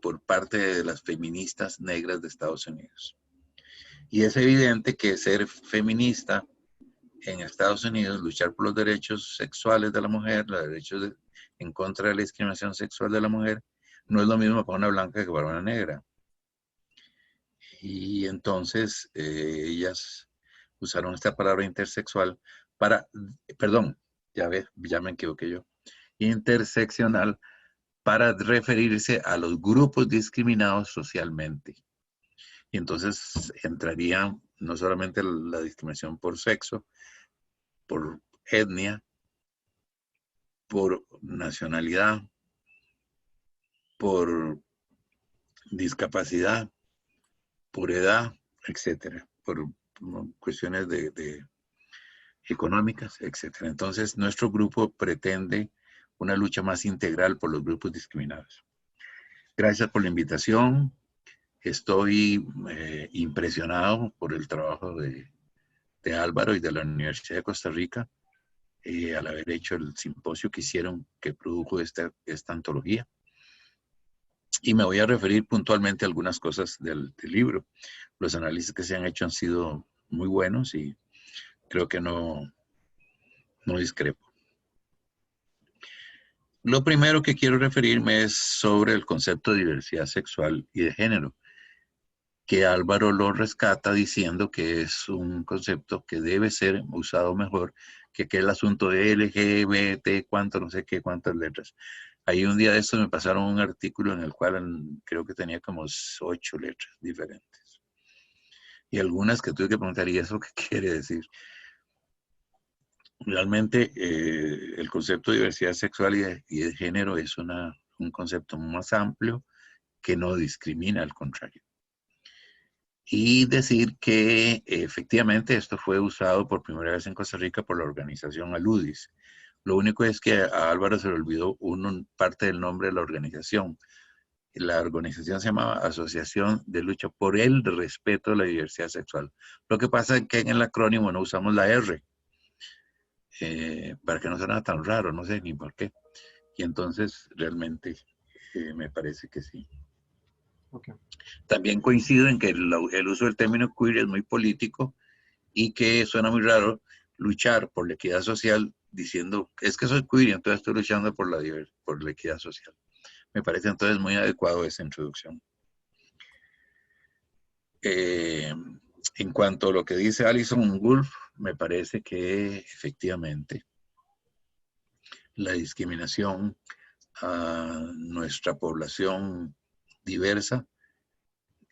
por parte de las feministas negras de Estados Unidos. Y es evidente que ser feminista en Estados Unidos, luchar por los derechos sexuales de la mujer, los derechos en contra de la discriminación sexual de la mujer, no es lo mismo para una blanca que para una negra. Y entonces ellas usaron esta palabra intersexual para, perdón, ya me equivoqué yo, interseccional, para referirse a los grupos discriminados socialmente. Y entonces entraría no solamente la discriminación por sexo, por etnia, por nacionalidad, por discapacidad, por edad, etcétera, por cuestiones económicas, etcétera. Entonces, nuestro grupo pretende una lucha más integral por los grupos discriminados. Gracias por la invitación. Estoy impresionado por el trabajo de Álvaro y de la Universidad de Costa Rica al haber hecho el simposio que hicieron, que produjo esta antología. Y me voy a referir puntualmente a algunas cosas del libro. Los análisis que se han hecho han sido muy buenos y creo que no discrepo. Lo primero que quiero referirme es sobre el concepto de diversidad sexual y de género, que Álvaro lo rescata diciendo que es un concepto que debe ser usado mejor que el asunto de LGBT, no sé qué, cuántas letras. Ahí un día de estos me pasaron un artículo en el cual creo que tenía como 8 letras diferentes. Y algunas que tuve que preguntar, ¿y eso qué quiere decir? Realmente el concepto de diversidad sexual y de género es un concepto más amplio que no discrimina, al contrario. Y decir que efectivamente esto fue usado por primera vez en Costa Rica por la organización ALUDIS. Lo único es que a Álvaro se le olvidó parte del nombre de la organización. La organización se llamaba Asociación de Lucha por el Respeto a la Diversidad Sexual. Lo que pasa es que en el acrónimo no usamos la R, para que no suene tan raro, no sé ni por qué. Y entonces realmente me parece que sí. Okay. También coincido en que el uso del término queer es muy político y que suena muy raro luchar por la equidad social diciendo, es que soy queer y entonces estoy luchando por la equidad social. Me parece entonces muy adecuado esa introducción. En cuanto a lo que dice Alison Wolf, me parece que efectivamente la discriminación a nuestra población diversa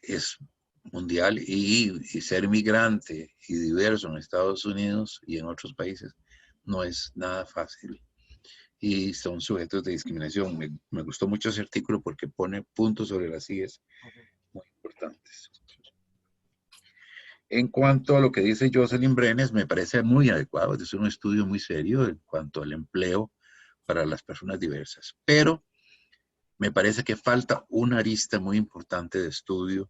es mundial y ser migrante y diverso en Estados Unidos y en otros países no es nada fácil y son sujetos de discriminación. Me gustó mucho ese artículo porque pone puntos sobre las IES muy importantes. En cuanto a lo que dice Jocelyn Brenes, me parece muy adecuado, es un estudio muy serio en cuanto al empleo para las personas diversas, pero me parece que falta una arista muy importante de estudio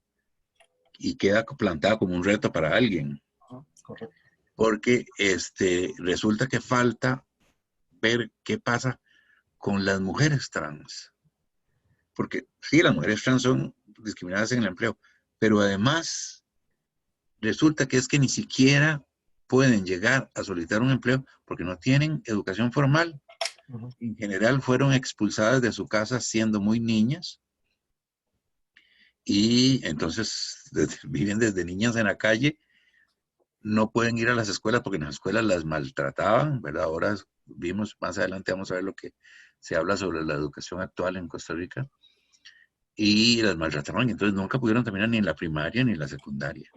y queda plantada como un reto para alguien. Correcto. Porque resulta que falta ver qué pasa con las mujeres trans. Porque sí, las mujeres trans son discriminadas en el empleo, pero además resulta que es que ni siquiera pueden llegar a solicitar un empleo porque no tienen educación formal. En general fueron expulsadas de su casa siendo muy niñas y entonces viven desde niñas en la calle, no pueden ir a las escuelas porque en las escuelas las maltrataban, ¿verdad? Ahora vimos, más adelante vamos a ver lo que se habla sobre la educación actual en Costa Rica y las maltrataban, entonces nunca pudieron terminar ni en la primaria ni en la secundaria.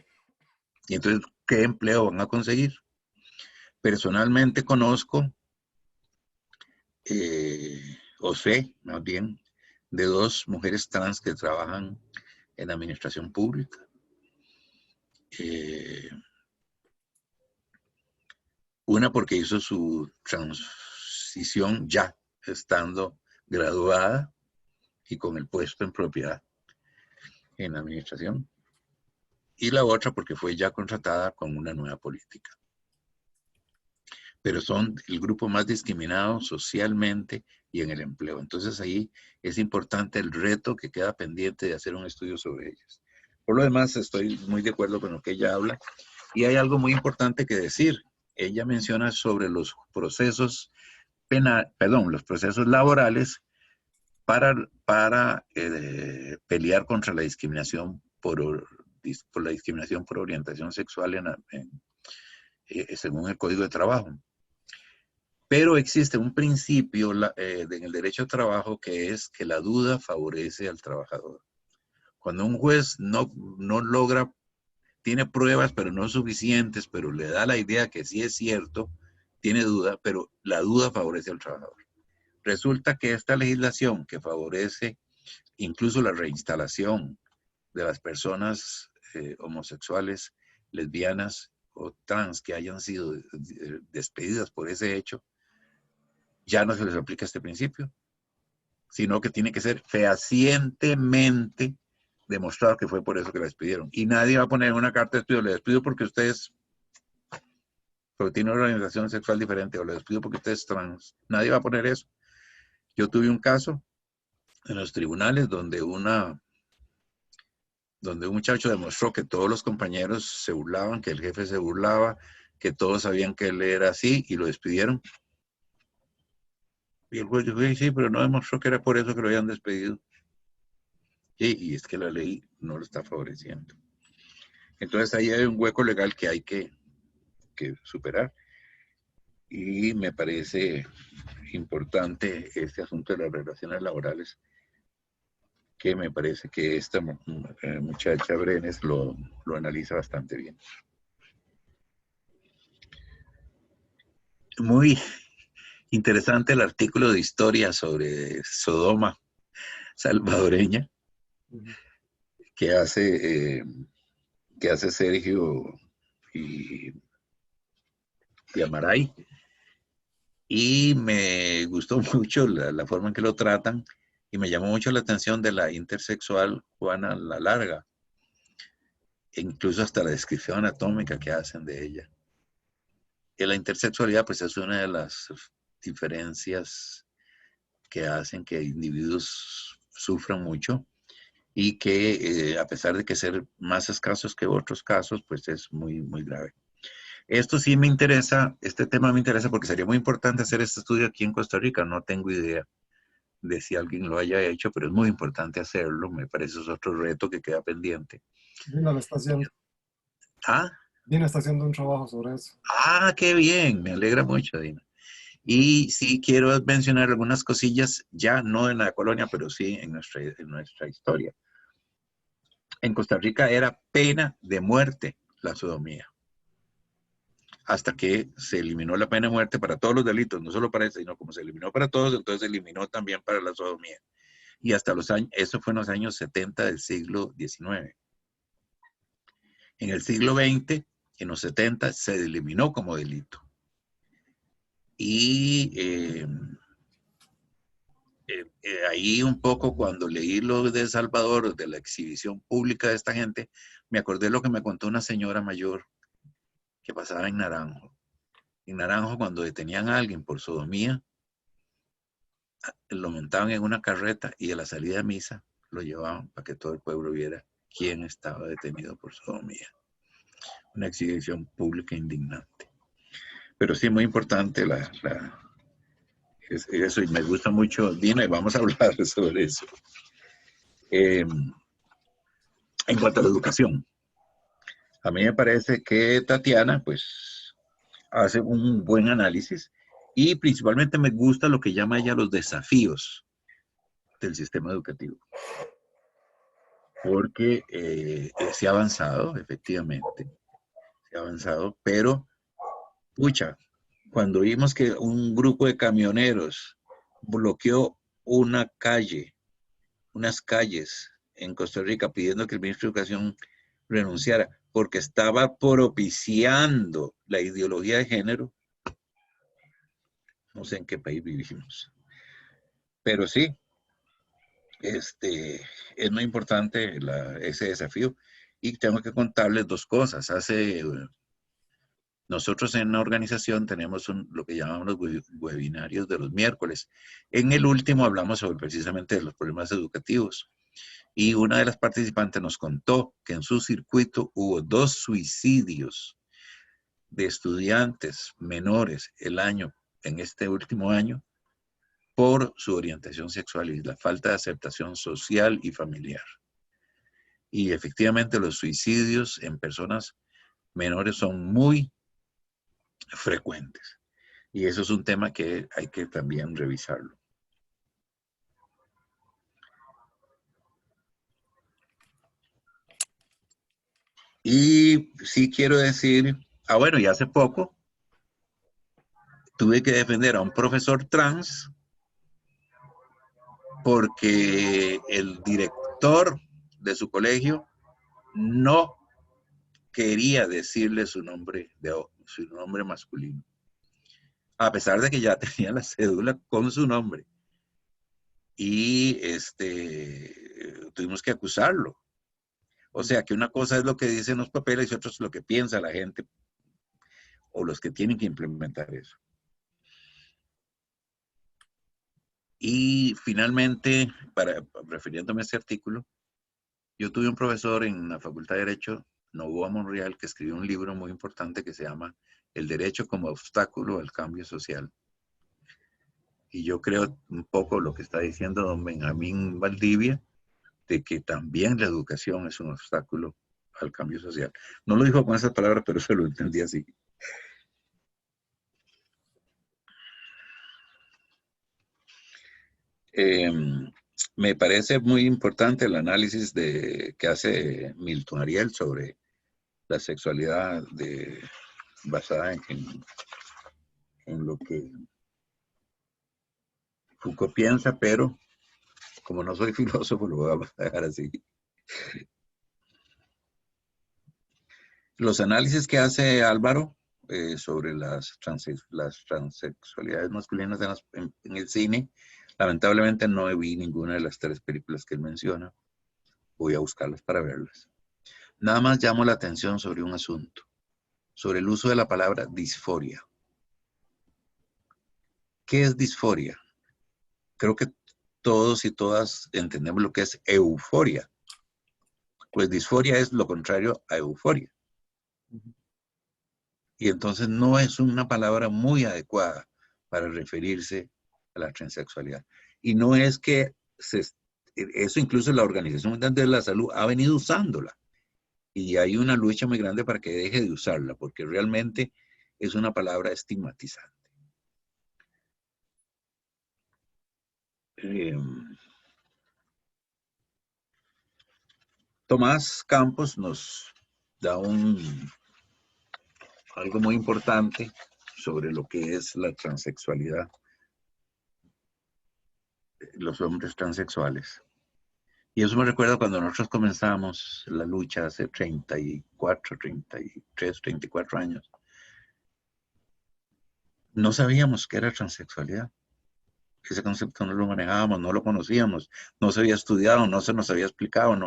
Y entonces, ¿qué empleo van a conseguir? Personalmente conozco, o sé, más bien, de 2 mujeres trans que trabajan en administración pública. Una porque hizo su transición ya estando graduada y con el puesto en propiedad en la administración. Y la otra porque fue ya contratada con una nueva política. Pero son el grupo más discriminado socialmente y en el empleo. Entonces ahí es importante el reto que queda pendiente de hacer un estudio sobre ellas. Por lo demás, estoy muy de acuerdo con lo que ella habla. Y hay algo muy importante que decir. Ella menciona sobre los procesos los procesos laborales para pelear contra la discriminación por la discriminación por orientación sexual según el Código de Trabajo. Pero existe un principio en el derecho al trabajo que es que la duda favorece al trabajador. Cuando un juez no logra, tiene pruebas pero no suficientes, pero le da la idea que sí es cierto, tiene duda, pero la duda favorece al trabajador. Resulta que esta legislación que favorece incluso la reinstalación de las personas homosexuales, lesbianas o trans que hayan sido despedidas por ese hecho, ya no se les aplica este principio, sino que tiene que ser fehacientemente demostrado que fue por eso que la despidieron. Y nadie va a poner en una carta de despido, le despido porque tiene una organización sexual diferente, o le despido porque usted es trans. Nadie va a poner eso. Yo tuve un caso en los tribunales donde un muchacho demostró que todos los compañeros se burlaban, que el jefe se burlaba, que todos sabían que él era así y lo despidieron. Y el juez dijo, sí, pero no demostró que era por eso que lo habían despedido. Sí, y es que la ley no lo está favoreciendo. Entonces ahí hay un hueco legal que hay que superar. Y me parece importante este asunto de las relaciones laborales, que me parece que esta muchacha Brenes lo analiza bastante bien. Muy interesante el artículo de historia sobre Sodoma salvadoreña que hace Sergio y Amaray. Y me gustó mucho la forma en que lo tratan y me llamó mucho la atención de la intersexual Juana La Larga, e incluso hasta la descripción anatómica que hacen de ella. Y la intersexualidad pues es una de las diferencias que hacen que individuos sufran mucho y que a pesar de que ser más escasos que otros casos, pues es muy, muy grave. Esto sí me interesa, este tema me interesa porque sería muy importante hacer este estudio aquí en Costa Rica. No tengo idea de si alguien lo haya hecho, pero es muy importante hacerlo. Me parece que es otro reto que queda pendiente. Dina lo está haciendo. ¿Ah? Dina está haciendo un trabajo sobre eso. Ah, qué bien, me alegra mucho, Dina. Y sí quiero mencionar algunas cosillas, ya no en la colonia, pero sí en nuestra historia. En Costa Rica era pena de muerte la sodomía. Hasta que se eliminó la pena de muerte para todos los delitos, no solo para ese, sino como se eliminó para todos, entonces se eliminó también para la sodomía. Y hasta los años, eso fue en los años 70 del siglo XIX. En el siglo XX, en los 70, se eliminó como delito. Y ahí un poco cuando leí lo de Salvador, de la exhibición pública de esta gente, me acordé lo que me contó una señora mayor que pasaba en Naranjo. En Naranjo, cuando detenían a alguien por sodomía, lo montaban en una carreta y a la salida de misa lo llevaban para que todo el pueblo viera quién estaba detenido por sodomía. Una exhibición pública indignante. Pero sí, muy importante eso, y me gusta mucho, Dina, y vamos a hablar sobre eso. En cuanto a la educación, a mí me parece que Tatiana, pues, hace un buen análisis y principalmente me gusta lo que llama ella los desafíos del sistema educativo. Porque se ha avanzado, efectivamente, avanzado, pero, pucha, cuando vimos que un grupo de camioneros bloqueó una calle, unas calles en Costa Rica pidiendo que el ministro de Educación renunciara porque estaba propiciando la ideología de género, no sé en qué país vivimos. Pero sí, es muy importante ese desafío. Y tengo que contarles dos cosas. Nosotros en la organización tenemos lo que llamamos los webinarios de los miércoles. En el último hablamos sobre precisamente de los problemas educativos. Y una de las participantes nos contó que en su circuito hubo 2 suicidios de estudiantes menores en este último año por su orientación sexual y la falta de aceptación social y familiar. Y efectivamente los suicidios en personas menores son muy frecuentes. Y eso es un tema que hay que también revisarlo. Y sí quiero decir, bueno, y hace poco tuve que defender a un profesor trans porque el director de su colegio no quería decirle su nombre masculino, a pesar de que ya tenía la cédula con su nombre. Y tuvimos que acusarlo. O sea que una cosa es lo que dicen los papeles y otra es lo que piensa la gente o los que tienen que implementar eso. Y finalmente, refiriéndome a ese artículo, yo tuve un profesor en la Facultad de Derecho, Novoa Monreal, que escribió un libro muy importante que se llama El Derecho como Obstáculo al Cambio Social. Y yo creo un poco lo que está diciendo don Benjamín Valdivia, de que también la educación es un obstáculo al cambio social. No lo dijo con esas palabras, pero se lo entendí así. Me parece muy importante el análisis que hace Milton Ariel sobre la sexualidad basada en lo que Foucault piensa, pero como no soy filósofo, lo voy a dejar así. Los análisis que hace Álvaro sobre las transexualidades masculinas en el cine, lamentablemente no vi ninguna de las 3 películas que él menciona. Voy a buscarlas para verlas. Nada más llamo la atención sobre un asunto, sobre el uso de la palabra disforia. ¿Qué es disforia? Creo que todos y todas entendemos lo que es euforia. Pues disforia es lo contrario a euforia. Y entonces no es una palabra muy adecuada para referirse a la transexualidad. Y no es que eso incluso la Organización Mundial de la Salud ha venido usándola. Y hay una lucha muy grande para que deje de usarla, porque realmente es una palabra estigmatizante. Tomás Campos nos da algo muy importante sobre lo que es la transexualidad, los hombres transexuales. Y eso me recuerda cuando nosotros comenzamos la lucha hace 34, 33, 34 años. No sabíamos qué era transexualidad. Ese concepto no lo manejábamos, no lo conocíamos, no se había estudiado, no se nos había explicado.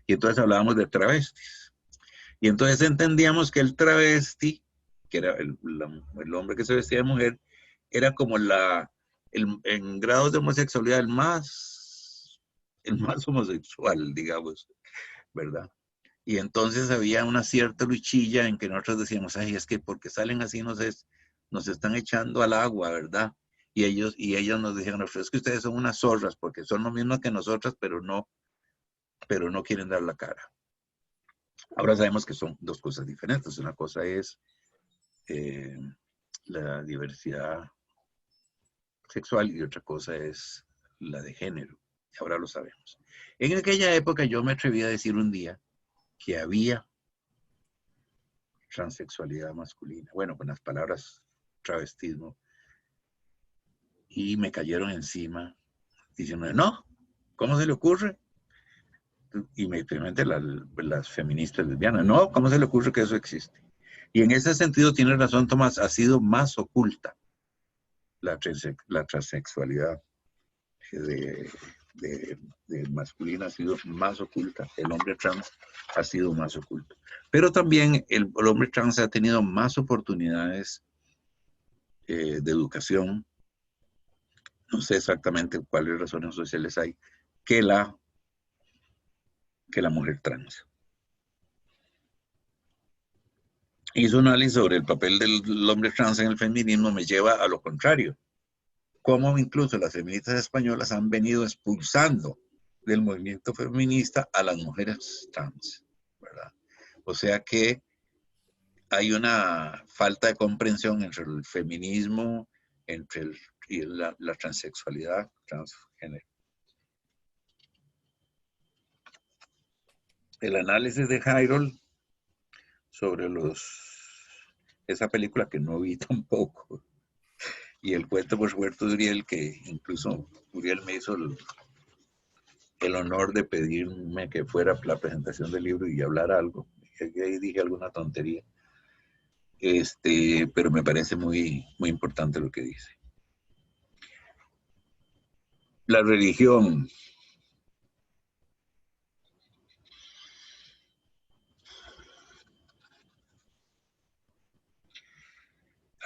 Y entonces hablábamos de travestis. Y entonces entendíamos que el travesti, que era el hombre que se vestía de mujer, era como en grados de homosexualidad el más homosexual, digamos, ¿verdad? Y entonces había una cierta luchilla en que nosotros decíamos, ay, es que porque salen así nos están echando al agua, ¿verdad? Y ellos nos decían, es que ustedes son unas zorras, porque son lo mismo que nosotras, pero no quieren dar la cara. Ahora sabemos que son 2 cosas diferentes. Una cosa es la diversidad sexual y otra cosa es la de género. Ahora lo sabemos. En aquella época yo me atreví a decir un día que había transexualidad masculina. Bueno, con las palabras travestismo. Y me cayeron encima diciendo, no, ¿cómo se le ocurre? Y inmediatamente las feministas lesbianas, no, ¿cómo se le ocurre que eso existe? Y en ese sentido tiene razón Tomás, ha sido más oculta la transexualidad de masculina ha sido más oculta, el hombre trans ha sido más oculto. Pero también el hombre trans ha tenido más oportunidades de educación, no sé exactamente cuáles razones sociales hay, que la mujer trans. Hizo un análisis sobre el papel del hombre trans en el feminismo, me lleva a lo contrario. Cómo incluso las feministas españolas han venido expulsando del movimiento feminista a las mujeres trans, ¿verdad? O sea que hay una falta de comprensión entre el feminismo, entre la transexualidad, transgénero. El análisis de Harold sobre esa película que no vi tampoco, y el cuento por supuesto de Uriel, que incluso Uriel me hizo el honor de pedirme que fuera a la presentación del libro y hablar algo. Ahí dije alguna tontería. Pero me parece muy, muy importante lo que dice. La religión.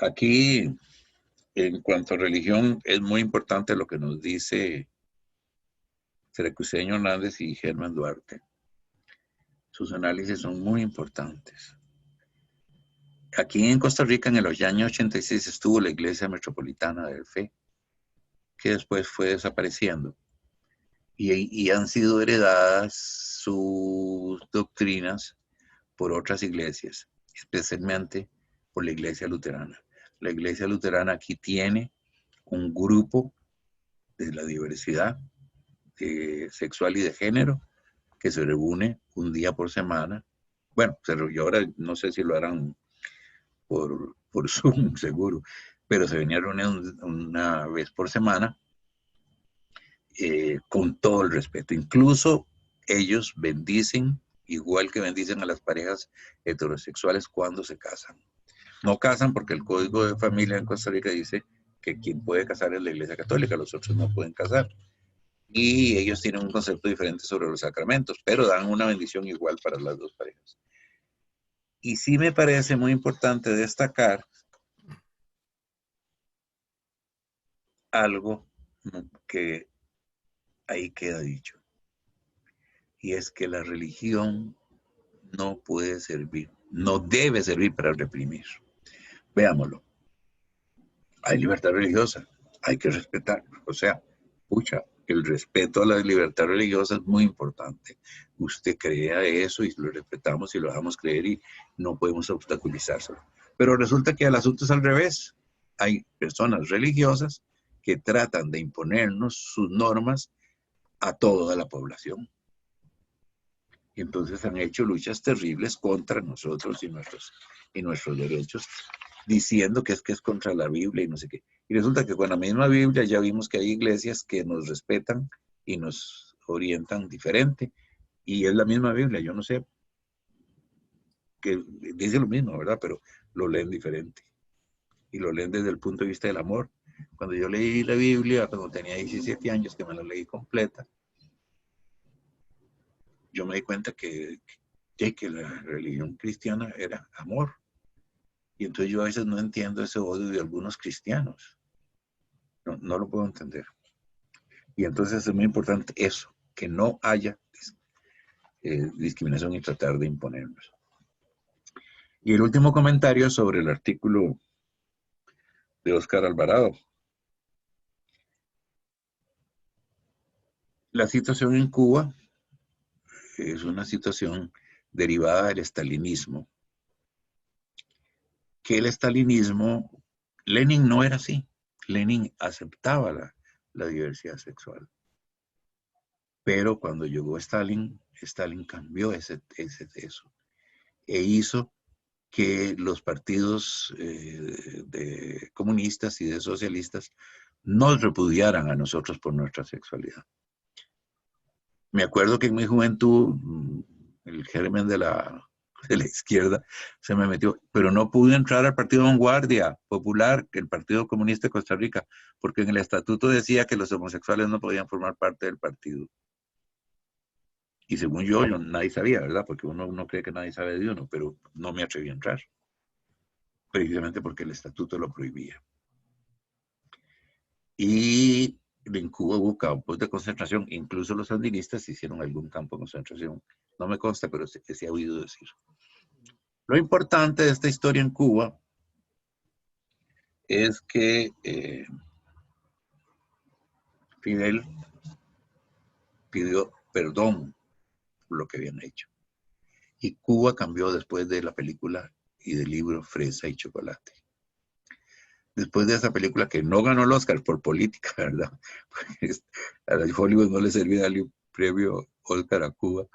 Aquí, en cuanto a religión, es muy importante lo que nos dice Frecuseño Hernández y Germán Duarte. Sus análisis son muy importantes. Aquí en Costa Rica, en el año 86, estuvo la Iglesia Metropolitana de Fe, que después fue desapareciendo. Y han sido heredadas sus doctrinas por otras iglesias, especialmente por la Iglesia Luterana. La Iglesia Luterana aquí tiene un grupo de la diversidad sexual y de género que se reúne un día por semana. Bueno, yo ahora no sé si lo harán por Zoom, seguro, pero se venía a reunir una vez por semana con todo el respeto. Incluso ellos bendicen, igual que bendicen a las parejas heterosexuales cuando se casan. No casan porque el Código de Familia en Costa Rica dice que quien puede casar es la Iglesia Católica, los otros no pueden casar. Y ellos tienen un concepto diferente sobre los sacramentos, pero dan una bendición igual para las dos parejas. Y sí me parece muy importante destacar algo que ahí queda dicho. Y es que la religión no puede servir, no debe servir para reprimir. Veámoslo. Hay libertad religiosa, hay que respetar. O sea, pucha, el respeto a la libertad religiosa es muy importante. Usted crea eso y lo respetamos y lo dejamos creer y no podemos obstaculizárselo. Pero resulta que el asunto es al revés. Hay personas religiosas que tratan de imponernos sus normas a toda la población. Y entonces han hecho luchas terribles contra nosotros y nuestros derechos, diciendo que es contra la Biblia y no sé qué. Y resulta que con la misma Biblia ya vimos que hay iglesias que nos respetan y nos orientan diferente. Y es la misma Biblia, yo no sé, que dice lo mismo, ¿verdad? Pero lo leen diferente. Y lo leen desde el punto de vista del amor. Cuando yo leí la Biblia, cuando tenía 17 años, que me la leí completa, yo me di cuenta que la religión cristiana era amor. Y entonces yo a veces no entiendo ese odio de algunos cristianos. No lo puedo entender. Y entonces es muy importante eso, que no haya discriminación y tratar de imponernos. Y el último comentario sobre el artículo de Óscar Alvarado. La situación en Cuba es una situación derivada del estalinismo. Que el estalinismo, Lenin no era así. Lenin aceptaba la diversidad sexual. Pero cuando llegó Stalin cambió eso e hizo que los partidos de comunistas y de socialistas nos repudiaran a nosotros por nuestra sexualidad. Me acuerdo que en mi juventud, el germen de la izquierda se me metió, pero no pude entrar al Partido Vanguardia Popular, el Partido Comunista de Costa Rica, porque en el estatuto decía que los homosexuales no podían formar parte del partido. Y según yo nadie sabía, ¿verdad? Porque uno cree que nadie sabe de uno, pero no me atreví a entrar, precisamente porque el estatuto lo prohibía. Y en Cuba hubo campos de concentración, incluso los sandinistas hicieron algún campo de concentración. No me consta, pero se ha oído decir. Lo importante de esta historia en Cuba es que Fidel pidió perdón por lo que habían hecho. Y Cuba cambió después de la película y del libro Fresa y Chocolate. Después de esa película que no ganó el Oscar por política, ¿verdad? A la Hollywood no le servía darle un premio Oscar a Cuba.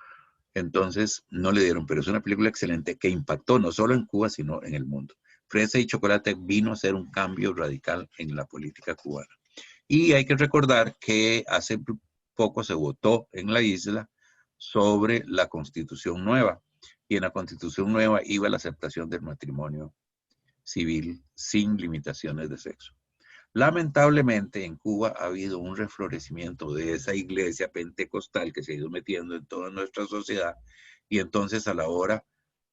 Entonces no le dieron, pero es una película excelente que impactó no solo en Cuba, sino en el mundo. Fresa y Chocolate vino a ser un cambio radical en la política cubana. Y hay que recordar que hace poco se votó en la isla sobre la Constitución nueva. Y en la Constitución nueva iba la aceptación del matrimonio civil sin limitaciones de sexo. Lamentablemente en Cuba ha habido un reflorecimiento de esa iglesia pentecostal que se ha ido metiendo en toda nuestra sociedad, y entonces a la hora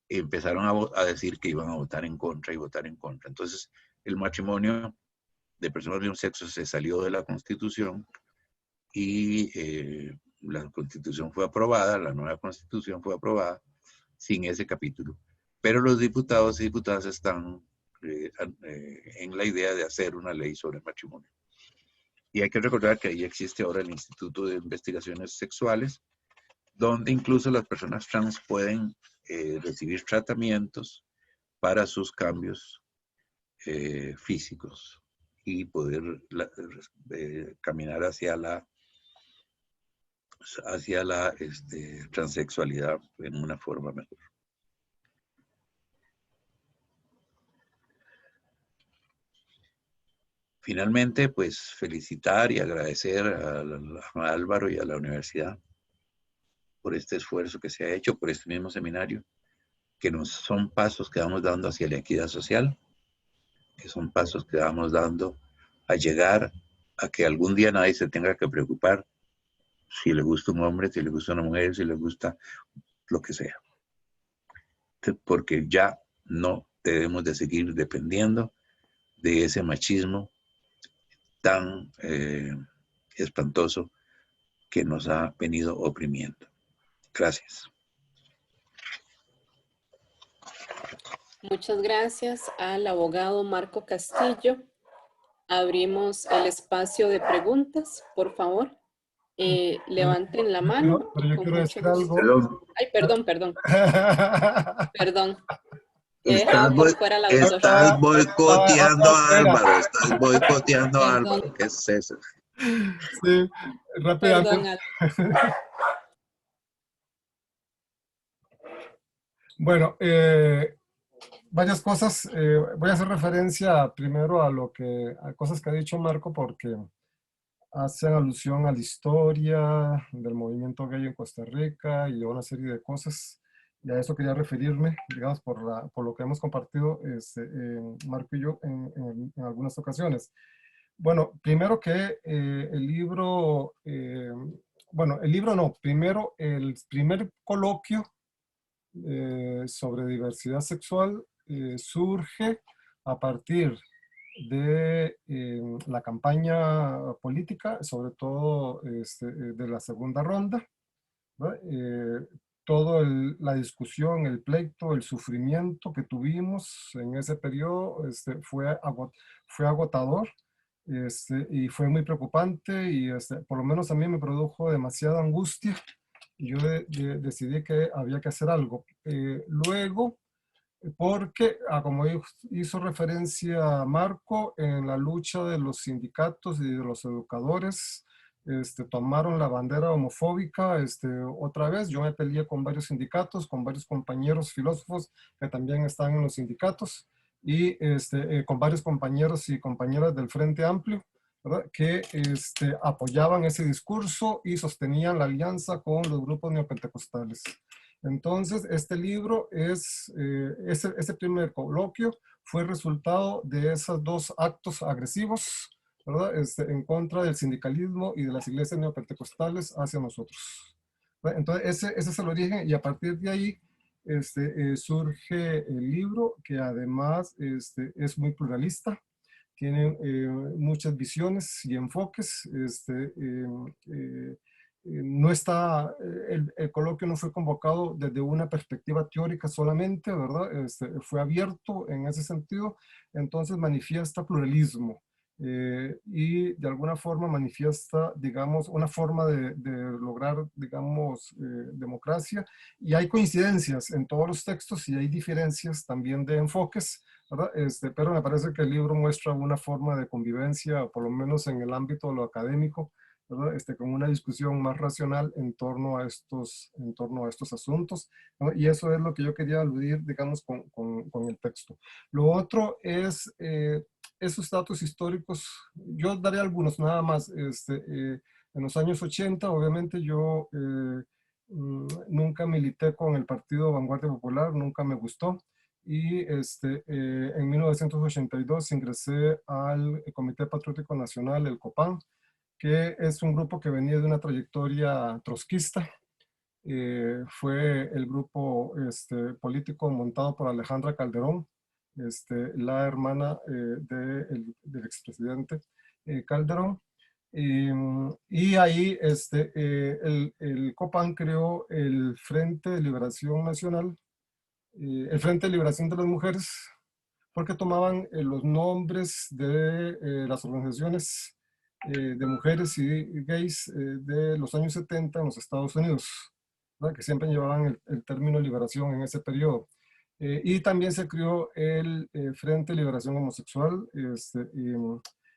empezaron a decir que iban a votar en contra y votar en contra. Entonces el matrimonio de personas de un sexo se salió de la Constitución y la Constitución fue aprobada, la nueva Constitución fue aprobada sin ese capítulo. Pero los diputados y diputadas están en la idea de hacer una ley sobre el matrimonio. Y hay que recordar que ahí existe ahora el Instituto de Investigaciones Sexuales, donde incluso las personas trans pueden recibir tratamientos para sus cambios físicos y poder caminar hacia la transexualidad en una forma mejor. Finalmente, pues felicitar y agradecer a Álvaro y a la universidad por este esfuerzo que se ha hecho, por este mismo seminario, que son pasos que vamos dando hacia la equidad social, que son pasos que vamos dando a llegar a que algún día nadie se tenga que preocupar si le gusta un hombre, si le gusta una mujer, si le gusta lo que sea. Porque ya no debemos de seguir dependiendo de ese machismo tan espantoso que nos ha venido oprimiendo. Gracias. Muchas gracias al abogado Marco Castillo. Abrimos el espacio de preguntas, por favor. Levanten la mano. Pero yo quiero decir algo. Perdón. Ay, perdón. Perdón. Estás boicoteando a Álvaro. Estás boicoteando a Perdón. Álvaro. ¿Qué es eso? Sí, rápidamente. Perdón. Bueno, varias cosas. Voy a hacer referencia primero a cosas que ha dicho Marco, porque hacen alusión a la historia del movimiento gay en Costa Rica y a una serie de cosas. Y a eso quería referirme, digamos, por lo que hemos compartido Marco y yo en algunas ocasiones. Bueno, primero que el libro no, primero el primer coloquio sobre diversidad sexual surge a partir de la campaña política, sobre todo de la segunda ronda, toda la discusión, el pleito, el sufrimiento que tuvimos en ese periodo fue agotador y fue muy preocupante y por lo menos a mí me produjo demasiada angustia y yo decidí que había que hacer algo. Luego, porque, como hizo referencia Marco, en la lucha de los sindicatos y de los educadores tomaron la bandera homofóbica otra vez. Yo me peleé con varios sindicatos, con varios compañeros filósofos que también están en los sindicatos y con varios compañeros y compañeras del Frente Amplio, ¿verdad?, que apoyaban ese discurso y sostenían la alianza con los grupos neopentecostales. Entonces, este libro ese primer coloquio fue resultado de esos dos actos agresivos, ¿verdad?, en contra del sindicalismo y de las iglesias neopentecostales hacia nosotros, ¿verdad? Entonces, ese es el origen, y a partir de ahí surge el libro, que además es muy pluralista, tiene muchas visiones y enfoques. No está, el coloquio no fue convocado desde una perspectiva teórica solamente, ¿verdad? Fue abierto en ese sentido, entonces manifiesta pluralismo. Y de alguna forma manifiesta, digamos, una forma de lograr, digamos, democracia, y hay coincidencias en todos los textos y hay diferencias también de enfoques, ¿verdad? Pero me parece que el libro muestra una forma de convivencia, por lo menos en el ámbito de lo académico, ¿verdad? Con una discusión más racional en torno a estos asuntos, ¿no? Y eso es lo que yo quería aludir, digamos, con el texto. Lo otro es esos datos históricos. Yo daré algunos nada más. En los años 80, obviamente, yo nunca milité con el Partido Vanguardia Popular, nunca me gustó. Y en 1982 ingresé al Comité Patriótico Nacional, el COPAN, que es un grupo que venía de una trayectoria trotskista. Fue el grupo político montado por Alejandra Calderón, la hermana del expresidente Calderón. Y ahí el COPAN creó el Frente de Liberación Nacional, el Frente de Liberación de las Mujeres, porque tomaban los nombres de las organizaciones de mujeres y gays de los años 70 en los Estados Unidos, ¿verdad?, que siempre llevaban el término liberación en ese periodo. Y también se creó el Frente de Liberación Homosexual,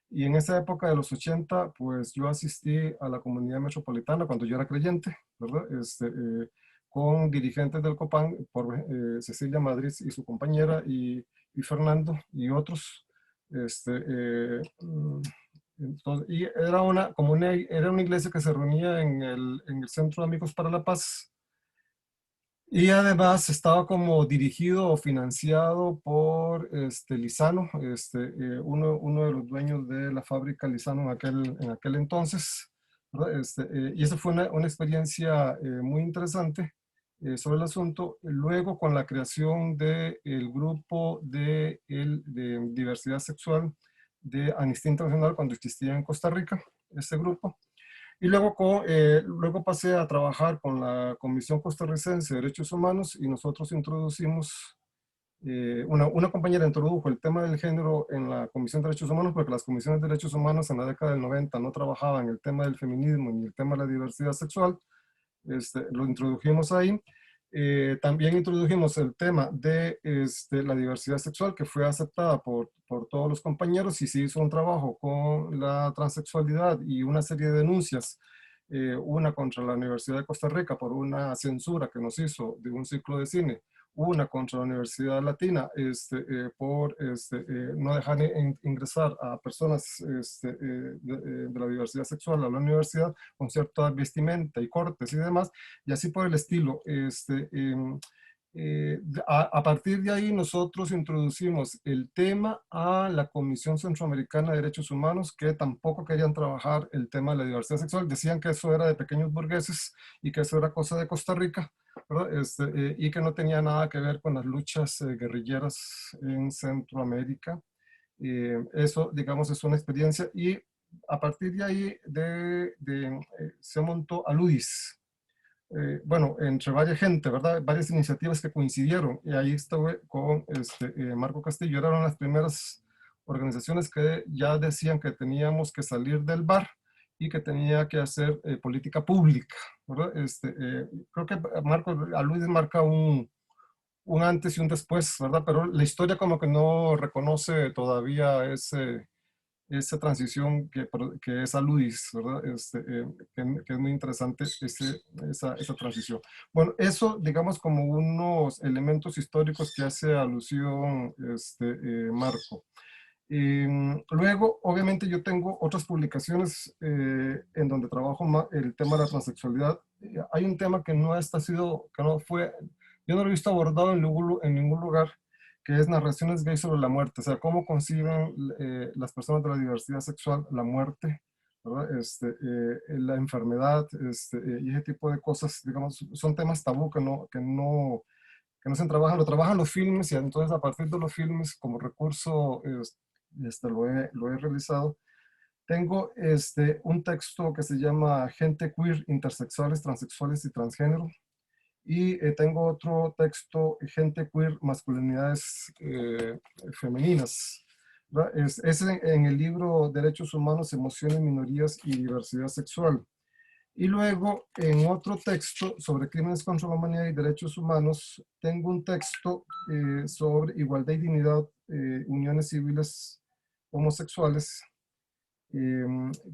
y en esa época de los 80, pues yo asistí a la comunidad metropolitana cuando yo era creyente, ¿verdad? Con dirigentes del COPAN, por Cecilia Madrid y su compañera, y Fernando y otros. Entonces, y era era una iglesia que se reunía en el Centro de Amigos para la Paz, y además estaba como dirigido o financiado por Lizano, uno de los dueños de la fábrica Lizano en aquel entonces, ¿verdad? Y esa fue una experiencia muy interesante sobre el asunto. Luego, con la creación del grupo de diversidad sexual de Amnistía Internacional, cuando existía en Costa Rica, ese grupo. Y luego pasé a trabajar con la Comisión Costarricense de Derechos Humanos, y nosotros introducimos, una compañera introdujo el tema del género en la Comisión de Derechos Humanos, porque las comisiones de derechos humanos en la década del 90 no trabajaban el tema del feminismo ni el tema de la diversidad sexual. Lo introdujimos ahí. También introdujimos el tema de la diversidad sexual, que fue aceptada por todos los compañeros, y se hizo un trabajo con la transexualidad y una serie de denuncias, una contra la Universidad de Costa Rica por una censura que nos hizo de un ciclo de cine, una contra la Universidad Latina por no dejar ingresar a personas de la diversidad sexual a la universidad con cierta vestimenta y cortes y demás, y así por el estilo. A partir de ahí nosotros introducimos el tema a la Comisión Centroamericana de Derechos Humanos, que tampoco querían trabajar el tema de la diversidad sexual. Decían que eso era de pequeños burgueses y que eso era cosa de Costa Rica, ¿verdad? Y que no tenía nada que ver con las luchas guerrilleras en Centroamérica. Eso, digamos, es una experiencia, y a partir de ahí se montó Aludis. Bueno, entre varias gente, ¿verdad? Varias iniciativas que coincidieron, y ahí estuve con Marco Castillo. Eran las primeras organizaciones que ya decían que teníamos que salir del bar y que tenía que hacer política pública, ¿verdad? Creo que Marco Aludis marca un antes y un después, ¿verdad? Pero la historia como que no reconoce todavía esa transición que es a Luis, ¿verdad? Que es muy interesante esa transición. Bueno, eso, digamos, como unos elementos históricos que hace alusión Marco. Luego, obviamente, yo tengo otras publicaciones en donde trabajo el tema de la transexualidad. Hay un tema que no fue, yo no lo he visto abordado en ningún lugar, que es narraciones gays sobre la muerte, o sea, cómo conciben las personas de la diversidad sexual la muerte, ¿verdad? La enfermedad, y ese tipo de cosas, digamos, son temas tabú que no se trabajan, lo trabajan los filmes, y entonces a partir de los filmes como recurso lo he realizado. Tengo un texto que se llama Gente queer, intersexuales, transexuales y transgénero. Y tengo otro texto, Gente queer, masculinidades femeninas. Es en el libro Derechos Humanos, Emociones, Minorías y Diversidad Sexual. Y luego, en otro texto sobre crímenes contra la humanidad y derechos humanos, tengo un texto sobre igualdad y dignidad, uniones civiles homosexuales,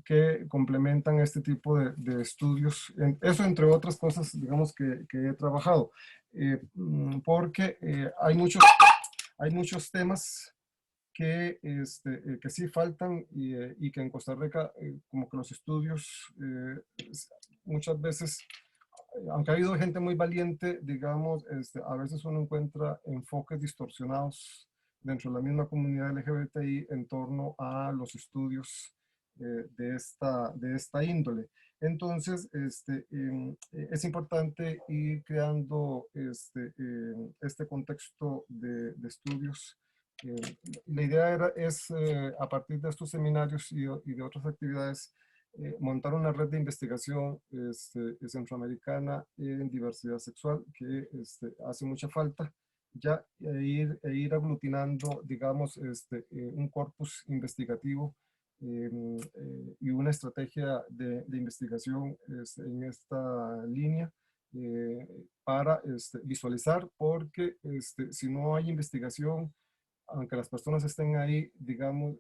que complementan este tipo de estudios. Eso, entre otras cosas, digamos, que he trabajado, porque hay muchos temas que sí faltan, y que en Costa Rica, como que los estudios muchas veces, aunque ha habido gente muy valiente, digamos, a veces uno encuentra enfoques distorsionados dentro de la misma comunidad LGBTI en torno a los estudios de esta índole. Entonces, es importante ir creando este contexto de estudios. La idea es, a partir de estos seminarios y de otras actividades, montar una red de investigación centroamericana en diversidad sexual, que hace mucha falta ya, ir aglutinando, digamos, un corpus investigativo, y una estrategia de investigación en esta línea, para visualizar, porque si no hay investigación, aunque las personas estén ahí, digamos,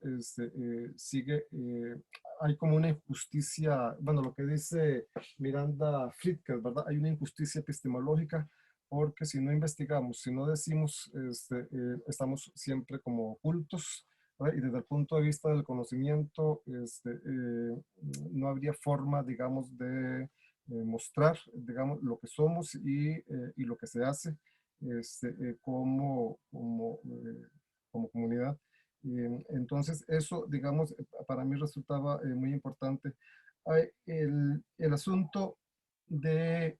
hay como una injusticia, bueno, lo que dice Miranda Friedker, ¿verdad? Hay una injusticia epistemológica, porque si no investigamos, si no decimos, estamos siempre como ocultos, ¿verdad? Y desde el punto de vista del conocimiento, no habría forma, digamos, de mostrar, digamos, lo que somos y lo que se hace como comunidad. Entonces, eso, digamos, para mí resultaba muy importante. El asunto de...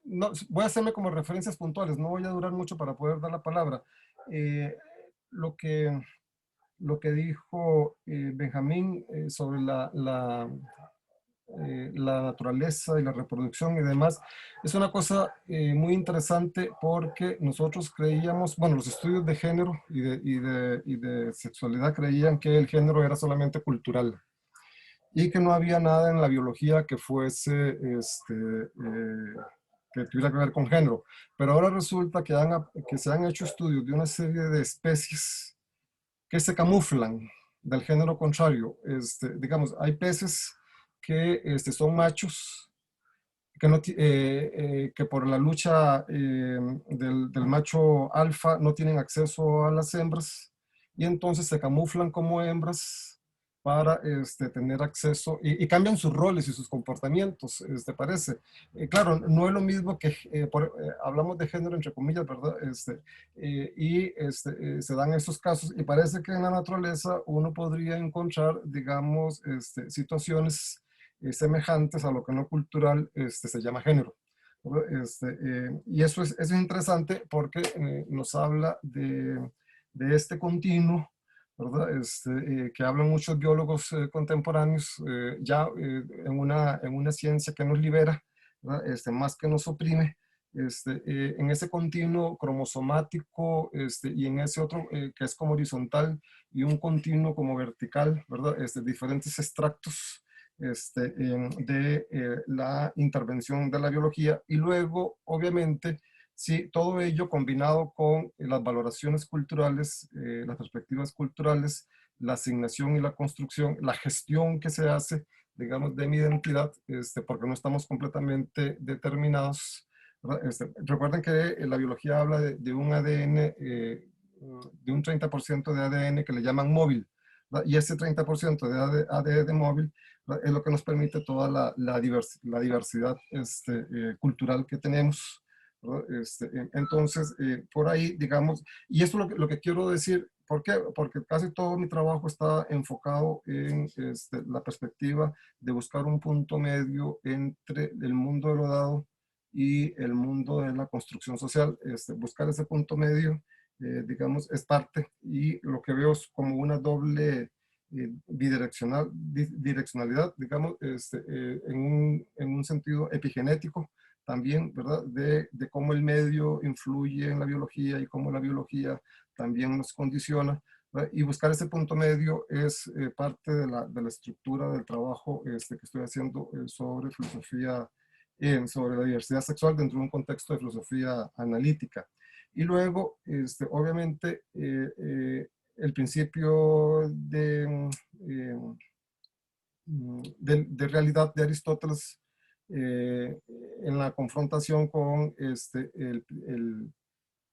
no, voy a hacerme como referencias puntuales, no voy a durar mucho para poder dar la palabra. Lo que dijo Benjamín sobre la naturaleza y la reproducción y demás, es una cosa muy interesante, porque nosotros creíamos, bueno, los estudios de género y de sexualidad creían que el género era solamente cultural y que no había nada en la biología que fuese, que tuviera que ver con género. Pero ahora resulta que se han hecho estudios de una serie de especies que se camuflan del género contrario. Digamos, hay peces que son machos, que por la lucha del macho alfa no tienen acceso a las hembras, y entonces se camuflan como hembras para tener acceso, y cambian sus roles y sus comportamientos, parece. Claro, no es lo mismo que, hablamos de género entre comillas, ¿verdad? Se dan estos casos, y parece que en la naturaleza uno podría encontrar, digamos, situaciones semejantes a lo que en lo cultural se llama género. Y eso es interesante, porque nos habla de este continuo, ¿verdad? Que hablan muchos biólogos contemporáneos, ya en una ciencia que nos libera, ¿verdad? Más que nos oprime, en ese continuo cromosomático, y en ese otro que es como horizontal, y un continuo como vertical, ¿verdad? Diferentes extractos de la intervención de la biología, y luego, obviamente, sí, todo ello combinado con las valoraciones culturales, las perspectivas culturales la asignación y la construcción, la gestión que se hace, digamos, de mi identidad, porque no estamos completamente determinados, ¿verdad? Recuerden que la biología habla de un ADN, de un 30% de ADN que le llaman móvil, ¿verdad? Y ese 30% de ADN móvil, ¿verdad?, es lo que nos permite toda la diversidad cultural que tenemos, ¿verdad? Entonces, por ahí, digamos, y esto es lo que quiero decir. ¿Por qué? Porque casi todo mi trabajo está enfocado en la perspectiva de buscar un punto medio entre el mundo de lo dado y el mundo de la construcción social. Buscar ese punto medio, digamos, es parte, y lo que veo es como una doble direccionalidad, digamos, en un sentido epigenético también, ¿verdad? De cómo el medio influye en la biología y cómo la biología también nos condiciona, ¿verdad? Y buscar ese punto medio es parte de la estructura del trabajo que estoy haciendo sobre filosofía, sobre la diversidad sexual dentro de un contexto de filosofía analítica. Y luego, obviamente, el principio de realidad de Aristóteles, en la confrontación con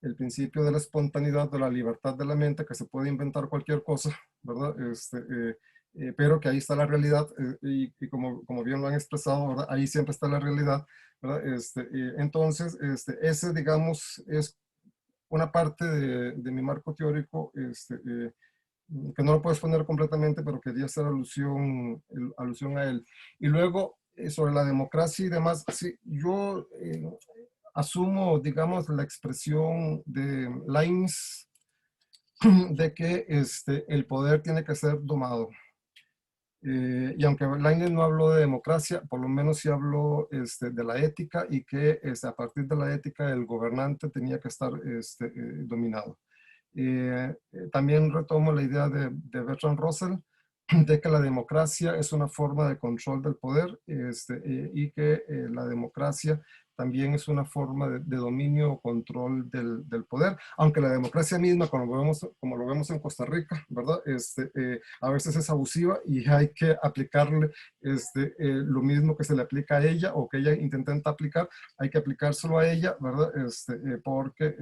el principio de la espontaneidad, de la libertad de la mente, que se puede inventar cualquier cosa, ¿verdad? Pero que ahí está la realidad, y como bien lo han expresado, ¿verdad?, ahí siempre está la realidad, ¿verdad? Entonces, ese, digamos, es una parte de mi marco teórico, que no lo puedo exponer completamente, pero quería hacer alusión a él. Y luego, sobre la democracia y demás, sí, yo asumo, digamos, la expresión de Leibniz de que el poder tiene que ser domado. Y aunque Leibniz no habló de democracia, por lo menos sí habló de la ética, y que a partir de la ética el gobernante tenía que estar dominado. También retomo la idea de Bertrand Russell, de que la democracia es una forma de control del poder, y que la democracia también es una forma de dominio o control del poder, aunque la democracia misma, como lo vemos en Costa Rica, ¿verdad? A veces es abusiva, y hay que aplicarle lo mismo que se le aplica a ella, o que ella intenta aplicar, hay que aplicárselo a ella, ¿verdad? Porque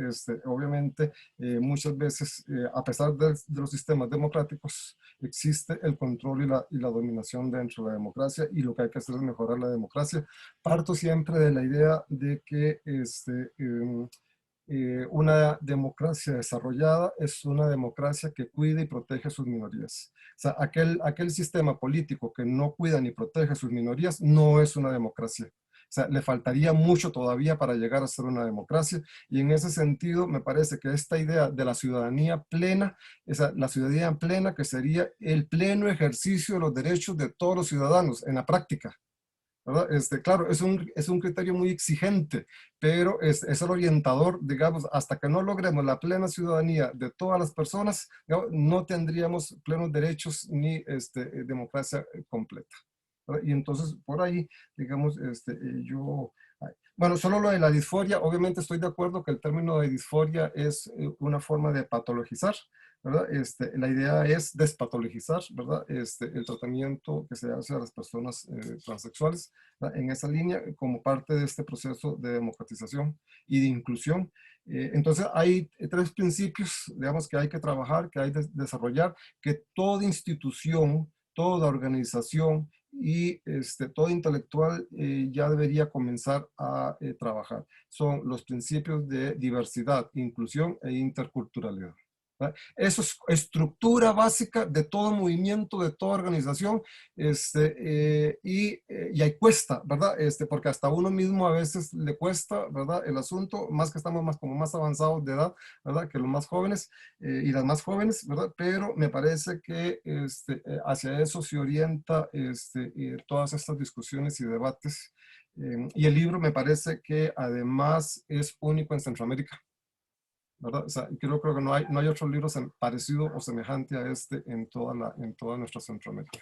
obviamente muchas veces, a pesar de los sistemas democráticos, existe el control y la dominación dentro de la democracia, y lo que hay que hacer es mejorar la democracia. Parto siempre de la idea de que una democracia desarrollada es una democracia que cuida y protege a sus minorías. O sea, aquel sistema político que no cuida ni protege a sus minorías no es una democracia. O sea, le faltaría mucho todavía para llegar a ser una democracia, y en ese sentido me parece que esta idea de la ciudadanía plena, la ciudadanía plena, que sería el pleno ejercicio de los derechos de todos los ciudadanos en la práctica, ¿verdad? Claro, es un criterio muy exigente, pero es el orientador, digamos. Hasta que no logremos la plena ciudadanía de todas las personas, digamos, no tendríamos plenos derechos ni democracia completa, ¿verdad? Y entonces, por ahí, digamos, bueno, solo lo de la disforia, obviamente estoy de acuerdo que el término de disforia es una forma de patologizar, ¿verdad? La idea es despatologizar, ¿verdad? El tratamiento que se hace a las personas transexuales, ¿verdad?, en esa línea, como parte de este proceso de democratización y de inclusión. Entonces hay tres principios, digamos, que hay que trabajar, que hay que desarrollar, que toda institución, toda organización y todo intelectual ya debería comenzar a trabajar. Son los principios de diversidad, inclusión e interculturalidad, ¿verdad? Eso es estructura básica de todo movimiento, de toda organización, y ahí cuesta, ¿verdad? Porque hasta uno mismo a veces le cuesta, ¿verdad?, el asunto, más que estamos como más avanzados de edad, ¿verdad?, que los más jóvenes y las más jóvenes, ¿verdad? Pero me parece que hacia eso se orienta todas estas discusiones y debates, y el libro me parece que además es único en Centroamérica, ¿verdad? O sea, creo que no hay otro libro parecido o semejante a en toda nuestra Centroamérica.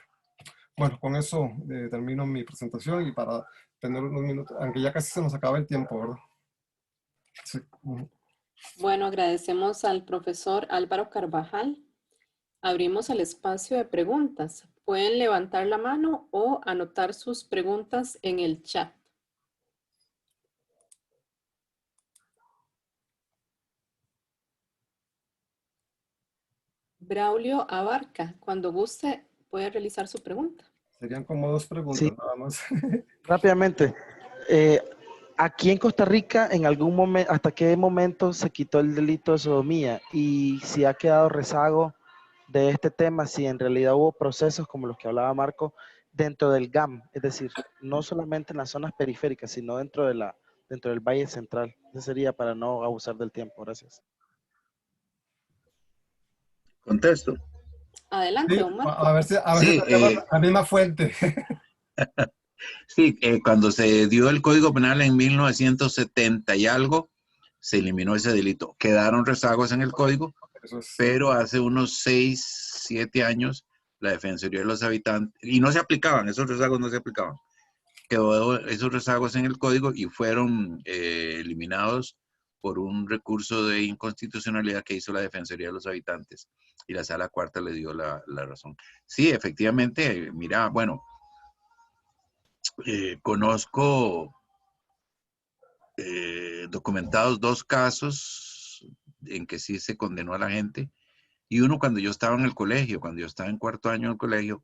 Bueno, con eso termino mi presentación, y para tener unos minutos, aunque ya casi se nos acaba el tiempo, ¿verdad? Sí. Bueno, agradecemos al profesor Álvaro Carvajal, abrimos el espacio de preguntas. Pueden levantar la mano o anotar sus preguntas en el chat. Braulio Abarca, cuando guste, puede realizar su pregunta. Serían como 2 preguntas Sí. nada más. Rápidamente, aquí en Costa Rica, en algún momento, ¿hasta qué momento se quitó el delito de sodomía? Y si ha quedado rezago de este tema, si en realidad hubo procesos como los que hablaba Marco dentro del GAM, es decir, no solamente en las zonas periféricas, sino dentro del Valle Central. Eso sería para no abusar del tiempo. Gracias. Contesto. Adelante, Sí, don Marco. a ver si Sí, tenemos la misma fuente. sí, cuando se dio el Código Penal en 1970 y algo, se eliminó ese delito. Quedaron rezagos en el código, Eso es. pero hace unos 6, 7 años la Defensoría de los Habitantes, y no se aplicaban, esos rezagos no se aplicaban, quedó esos rezagos en el código y fueron eliminados por un recurso de inconstitucionalidad que hizo la Defensoría de los Habitantes, y la Sala Cuarta le dio la razón. Sí, efectivamente, mira, bueno, conozco documentados 2 casos en que sí se condenó a la gente, y uno cuando yo estaba en el colegio, cuando yo estaba en 4º año del colegio,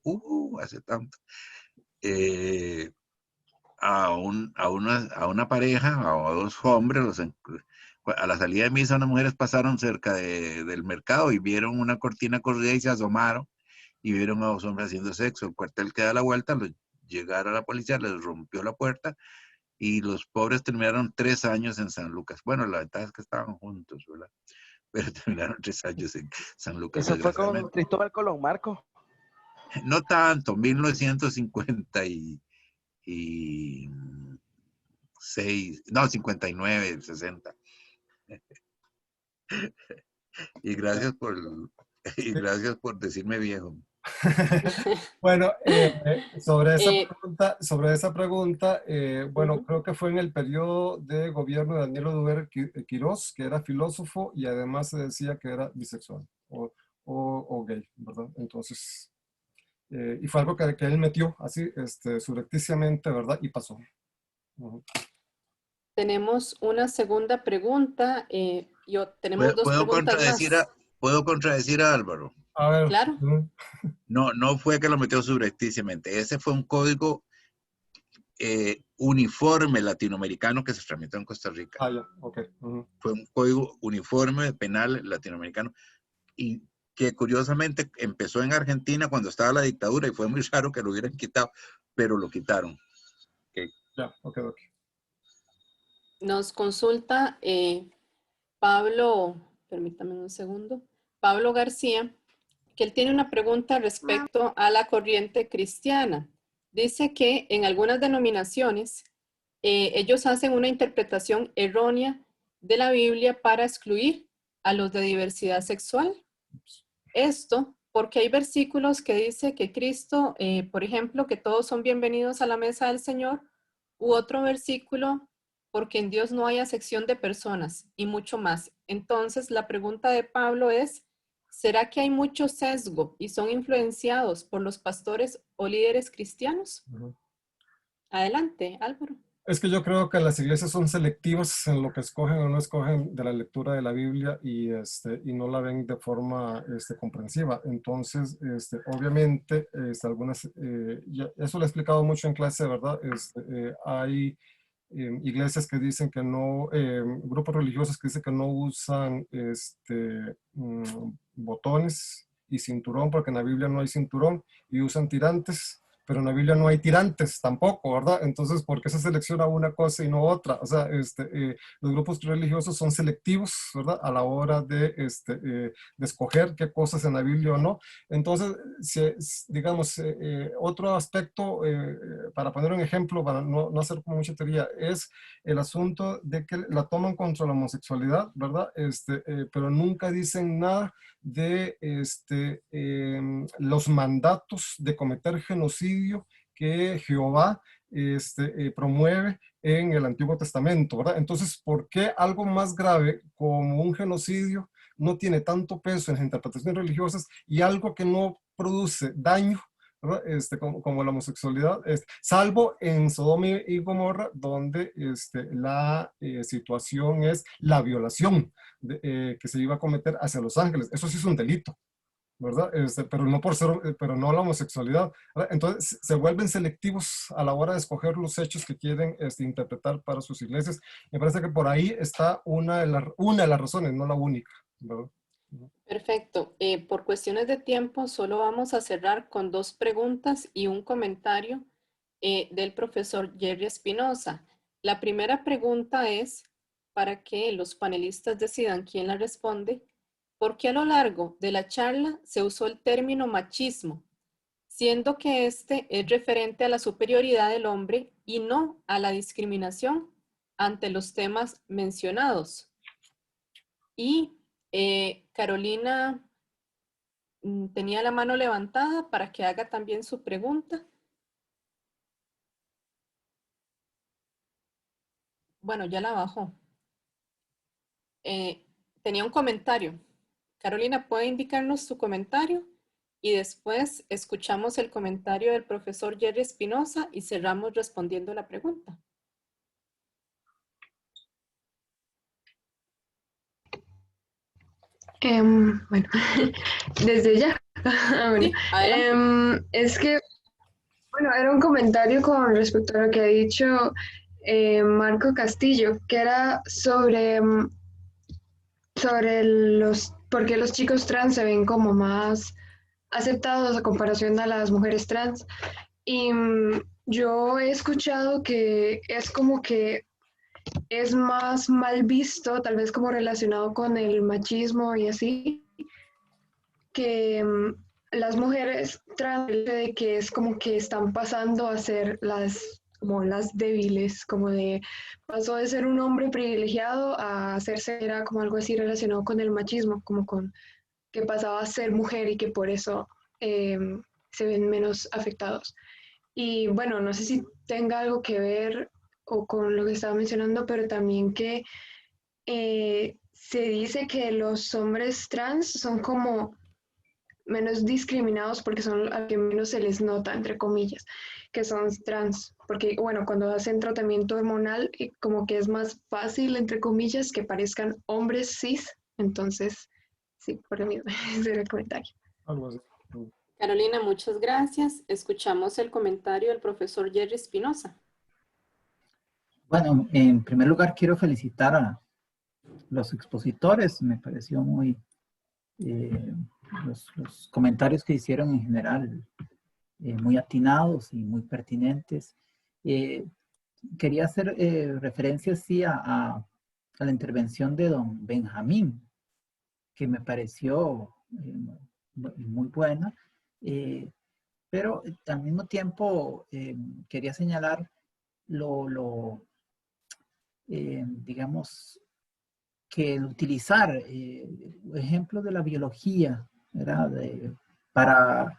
hace tanto, a una pareja, a 2 hombres, a la salida de misa, unas mujeres pasaron cerca del mercado y vieron una cortina corrida y se asomaron y vieron a 2 hombres haciendo sexo. El cuartel que da la vuelta, llegaron a la policía, les rompió la puerta y los pobres terminaron 3 años en San Lucas. Bueno, la ventaja es que estaban juntos, ¿verdad? Pero terminaron 3 años en San Lucas, Eso fue con desgraciadamente. Cristóbal Colón, Marco. No tanto, 1956, no, 59, 60. Y gracias por decirme viejo. Bueno, sobre esa pregunta, bueno, creo que fue en el periodo de gobierno de Daniel Oduber Quirós, que era filósofo y además se decía que era bisexual o gay, ¿verdad? Entonces, y fue algo que él metió así, subrepticiamente, ¿verdad? Y pasó. Tenemos una segunda pregunta. Tenemos 2 preguntas más. ¿Puedo contradecir a Álvaro? A ver. Claro. No fue que lo metió subrepticiamente. Ese fue un código uniforme latinoamericano que se tramitó en Costa Rica. Ya, ok. Fue un código uniforme penal latinoamericano y que curiosamente empezó en Argentina cuando estaba la dictadura y fue muy raro que lo hubieran quitado, pero lo quitaron. Ya, ok. Nos consulta Pablo, permítame un segundo, Pablo García, que él tiene una pregunta respecto a la corriente cristiana. Dice que en algunas denominaciones ellos hacen una interpretación errónea de la Biblia para excluir a los de diversidad sexual. Esto porque hay versículos que dice que Cristo, por ejemplo, que todos son bienvenidos a la mesa del Señor, u otro versículo porque en Dios no hay acepción de personas y mucho más. Entonces, la pregunta de Pablo es, ¿será que hay mucho sesgo y son influenciados por los pastores o líderes cristianos? Adelante, Álvaro. Es que yo creo que las iglesias son selectivas en lo que escogen o no escogen de la lectura de la Biblia y no la ven de forma comprensiva. Entonces, obviamente, algunas, eso lo he explicado mucho en clase, ¿verdad? Hay iglesias que dicen que no, grupos religiosos que dicen que no usan botones y cinturón porque en la Biblia no hay cinturón y usan tirantes. Pero en la Biblia no hay tirantes tampoco, ¿verdad? Entonces, ¿por qué se selecciona una cosa y no otra? O sea, los grupos religiosos son selectivos, ¿verdad? A la hora de escoger qué cosas en la Biblia o no. Entonces, digamos, otro aspecto, para poner un ejemplo, para no hacer como mucha teoría, es el asunto de que la toman contra la homosexualidad, ¿verdad? Pero nunca dicen nada de los mandatos de cometer genocidio que Jehová promueve en el Antiguo Testamento, ¿verdad? Entonces, ¿por qué algo más grave como un genocidio no tiene tanto peso en las interpretaciones religiosas y algo que no produce daño, ¿verdad? Como la homosexualidad, salvo en Sodoma y Gomorra, donde la situación es la violación que se iba a cometer hacia los ángeles. Eso sí es un delito, ¿verdad? Pero no por ser, pero no la homosexualidad, ¿verdad? Entonces se vuelven selectivos a la hora de escoger los hechos que quieren interpretar para sus iglesias. Me parece que por ahí está una de las razones, no la única, ¿verdad? Perfecto. Por cuestiones de tiempo, solo vamos a cerrar con 2 preguntas y un comentario del profesor Jerry Espinosa. La primera pregunta es, para que los panelistas decidan quién la responde, ¿por qué a lo largo de la charla se usó el término machismo, siendo que este es referente a la superioridad del hombre y no a la discriminación ante los temas mencionados? Y Carolina tenía la mano levantada para que haga también su pregunta. Bueno, ya la bajó. Tenía un comentario. Carolina, ¿puede indicarnos su comentario? Y después escuchamos el comentario del profesor Jerry Espinosa y cerramos respondiendo la pregunta. Bueno, desde ya. Bueno, Sí, adelante. es que, bueno, era un comentario con respecto a lo que ha dicho Marco Castillo, que era sobre por qué los chicos trans se ven como más aceptados a comparación a las mujeres trans. Y yo he escuchado que es como que es más mal visto, tal vez como relacionado con el machismo y así, que las mujeres trans, de que es como que están pasando a ser como las débiles, como de pasó de ser un hombre privilegiado a hacerse, era como algo así relacionado con el machismo, como con que pasaba a ser mujer y que por eso eh, se ven menos afectados. Y bueno, no sé si tenga algo que ver o con lo que estaba mencionando, pero también que se dice que los hombres trans son como menos discriminados porque son a que menos se les nota, entre comillas, que son trans. Porque, bueno, cuando hacen tratamiento hormonal, como que es más fácil, entre comillas, que parezcan hombres cis. Entonces, sí, por lo mismo, ese era el comentario. Algo así. Carolina, muchas gracias. Escuchamos el comentario del profesor Jerry Espinosa. Bueno, en primer lugar quiero felicitar a los expositores. Me pareció muy, los comentarios que hicieron en general muy atinados y muy pertinentes. Quería hacer referencia sí a la intervención de don Benjamín, que me pareció muy buena, pero al mismo tiempo quería señalar digamos, que el utilizar ejemplos de la biología, ¿verdad? Para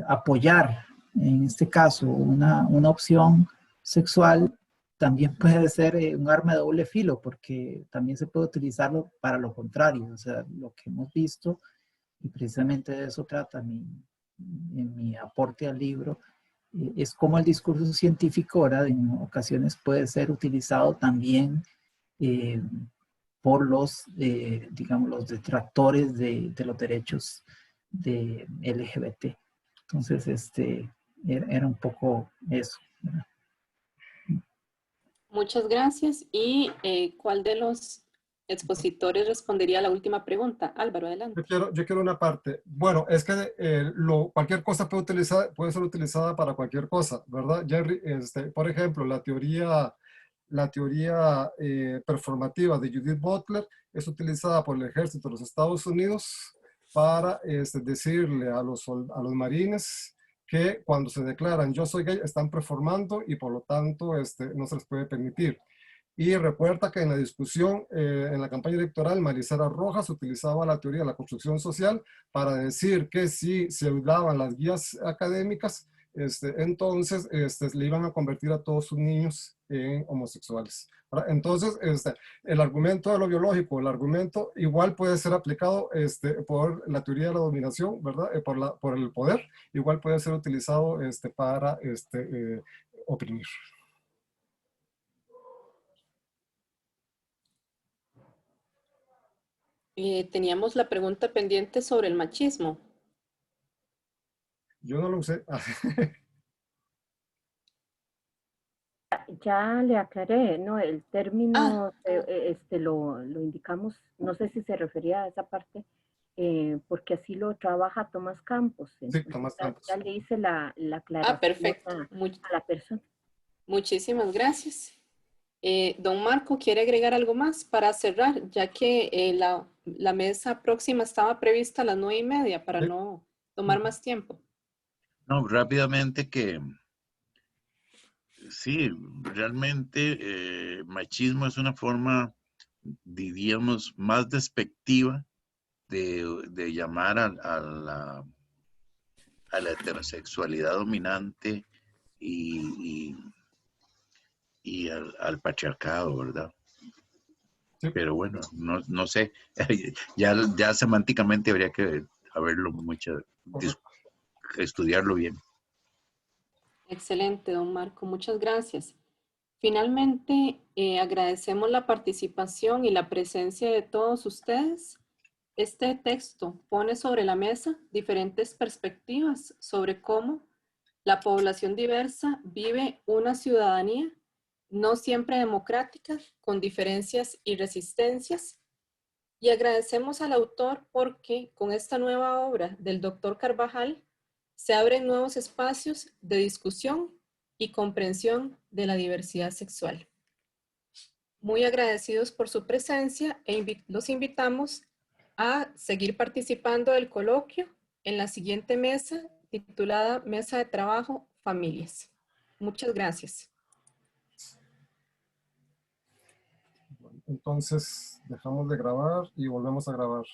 apoyar, en este caso, una opción sexual, también puede ser un arma de doble filo, porque también se puede utilizarlo para lo contrario. O sea, lo que hemos visto, y precisamente de eso trata en mi aporte al libro, es como el discurso científico, ¿verdad? En ocasiones puede ser utilizado también por los, digamos, los detractores de los derechos de LGBT. Entonces, era un poco eso, ¿verdad? Muchas gracias. ¿Y cuál de los expositores respondería a la última pregunta? Álvaro, adelante. Yo quiero una parte. Bueno, es que cualquier cosa puede ser utilizada para cualquier cosa, ¿verdad, Jerry? Por ejemplo, la teoría performativa de Judith Butler es utilizada por el ejército de los Estados Unidos para decirle a los marines que cuando se declaran yo soy gay están performando y por lo tanto no se les puede permitir. Y recuerda que en la discusión, en la campaña electoral, Marisela Rojas utilizaba la teoría de la construcción social para decir que si se daban las guías académicas, entonces le iban a convertir a todos sus niños en homosexuales. ¿verdad? Entonces, el argumento de lo biológico, el argumento igual puede ser aplicado por la teoría de la dominación, ¿verdad? Por el poder, igual puede ser utilizado para oprimir. Teníamos la pregunta pendiente sobre el machismo. Yo no lo usé. Ya le aclaré, ¿no? El término lo indicamos, no sé si se refería a esa parte, porque así lo trabaja Tomás Campos. Sí, Tomás Campos. Ya le hice la aclaración Perfecto. a la persona. Muchísimas gracias. Don Marco, ¿quiere agregar algo más para cerrar? Ya que la mesa próxima estaba prevista a las 9:30 para no tomar más tiempo. No, rápidamente que sí, realmente machismo es una forma, diríamos, más despectiva de llamar a la heterosexualidad dominante y al patriarcado, ¿verdad? Sí. Pero bueno, no sé, ya semánticamente habría que haberlo estudiarlo bien. Excelente, don Marco. Muchas gracias. Finalmente, agradecemos la participación y la presencia de todos ustedes. Este texto pone sobre la mesa diferentes perspectivas sobre cómo la población diversa vive una ciudadanía no siempre democrática, con diferencias y resistencias. Y agradecemos al autor porque con esta nueva obra del doctor Carvajal se abren nuevos espacios de discusión y comprensión de la diversidad sexual. Muy agradecidos por su presencia e los invitamos a seguir participando del coloquio en la siguiente mesa titulada Mesa de Trabajo Familias. Muchas gracias. Entonces, dejamos de grabar y volvemos a grabar.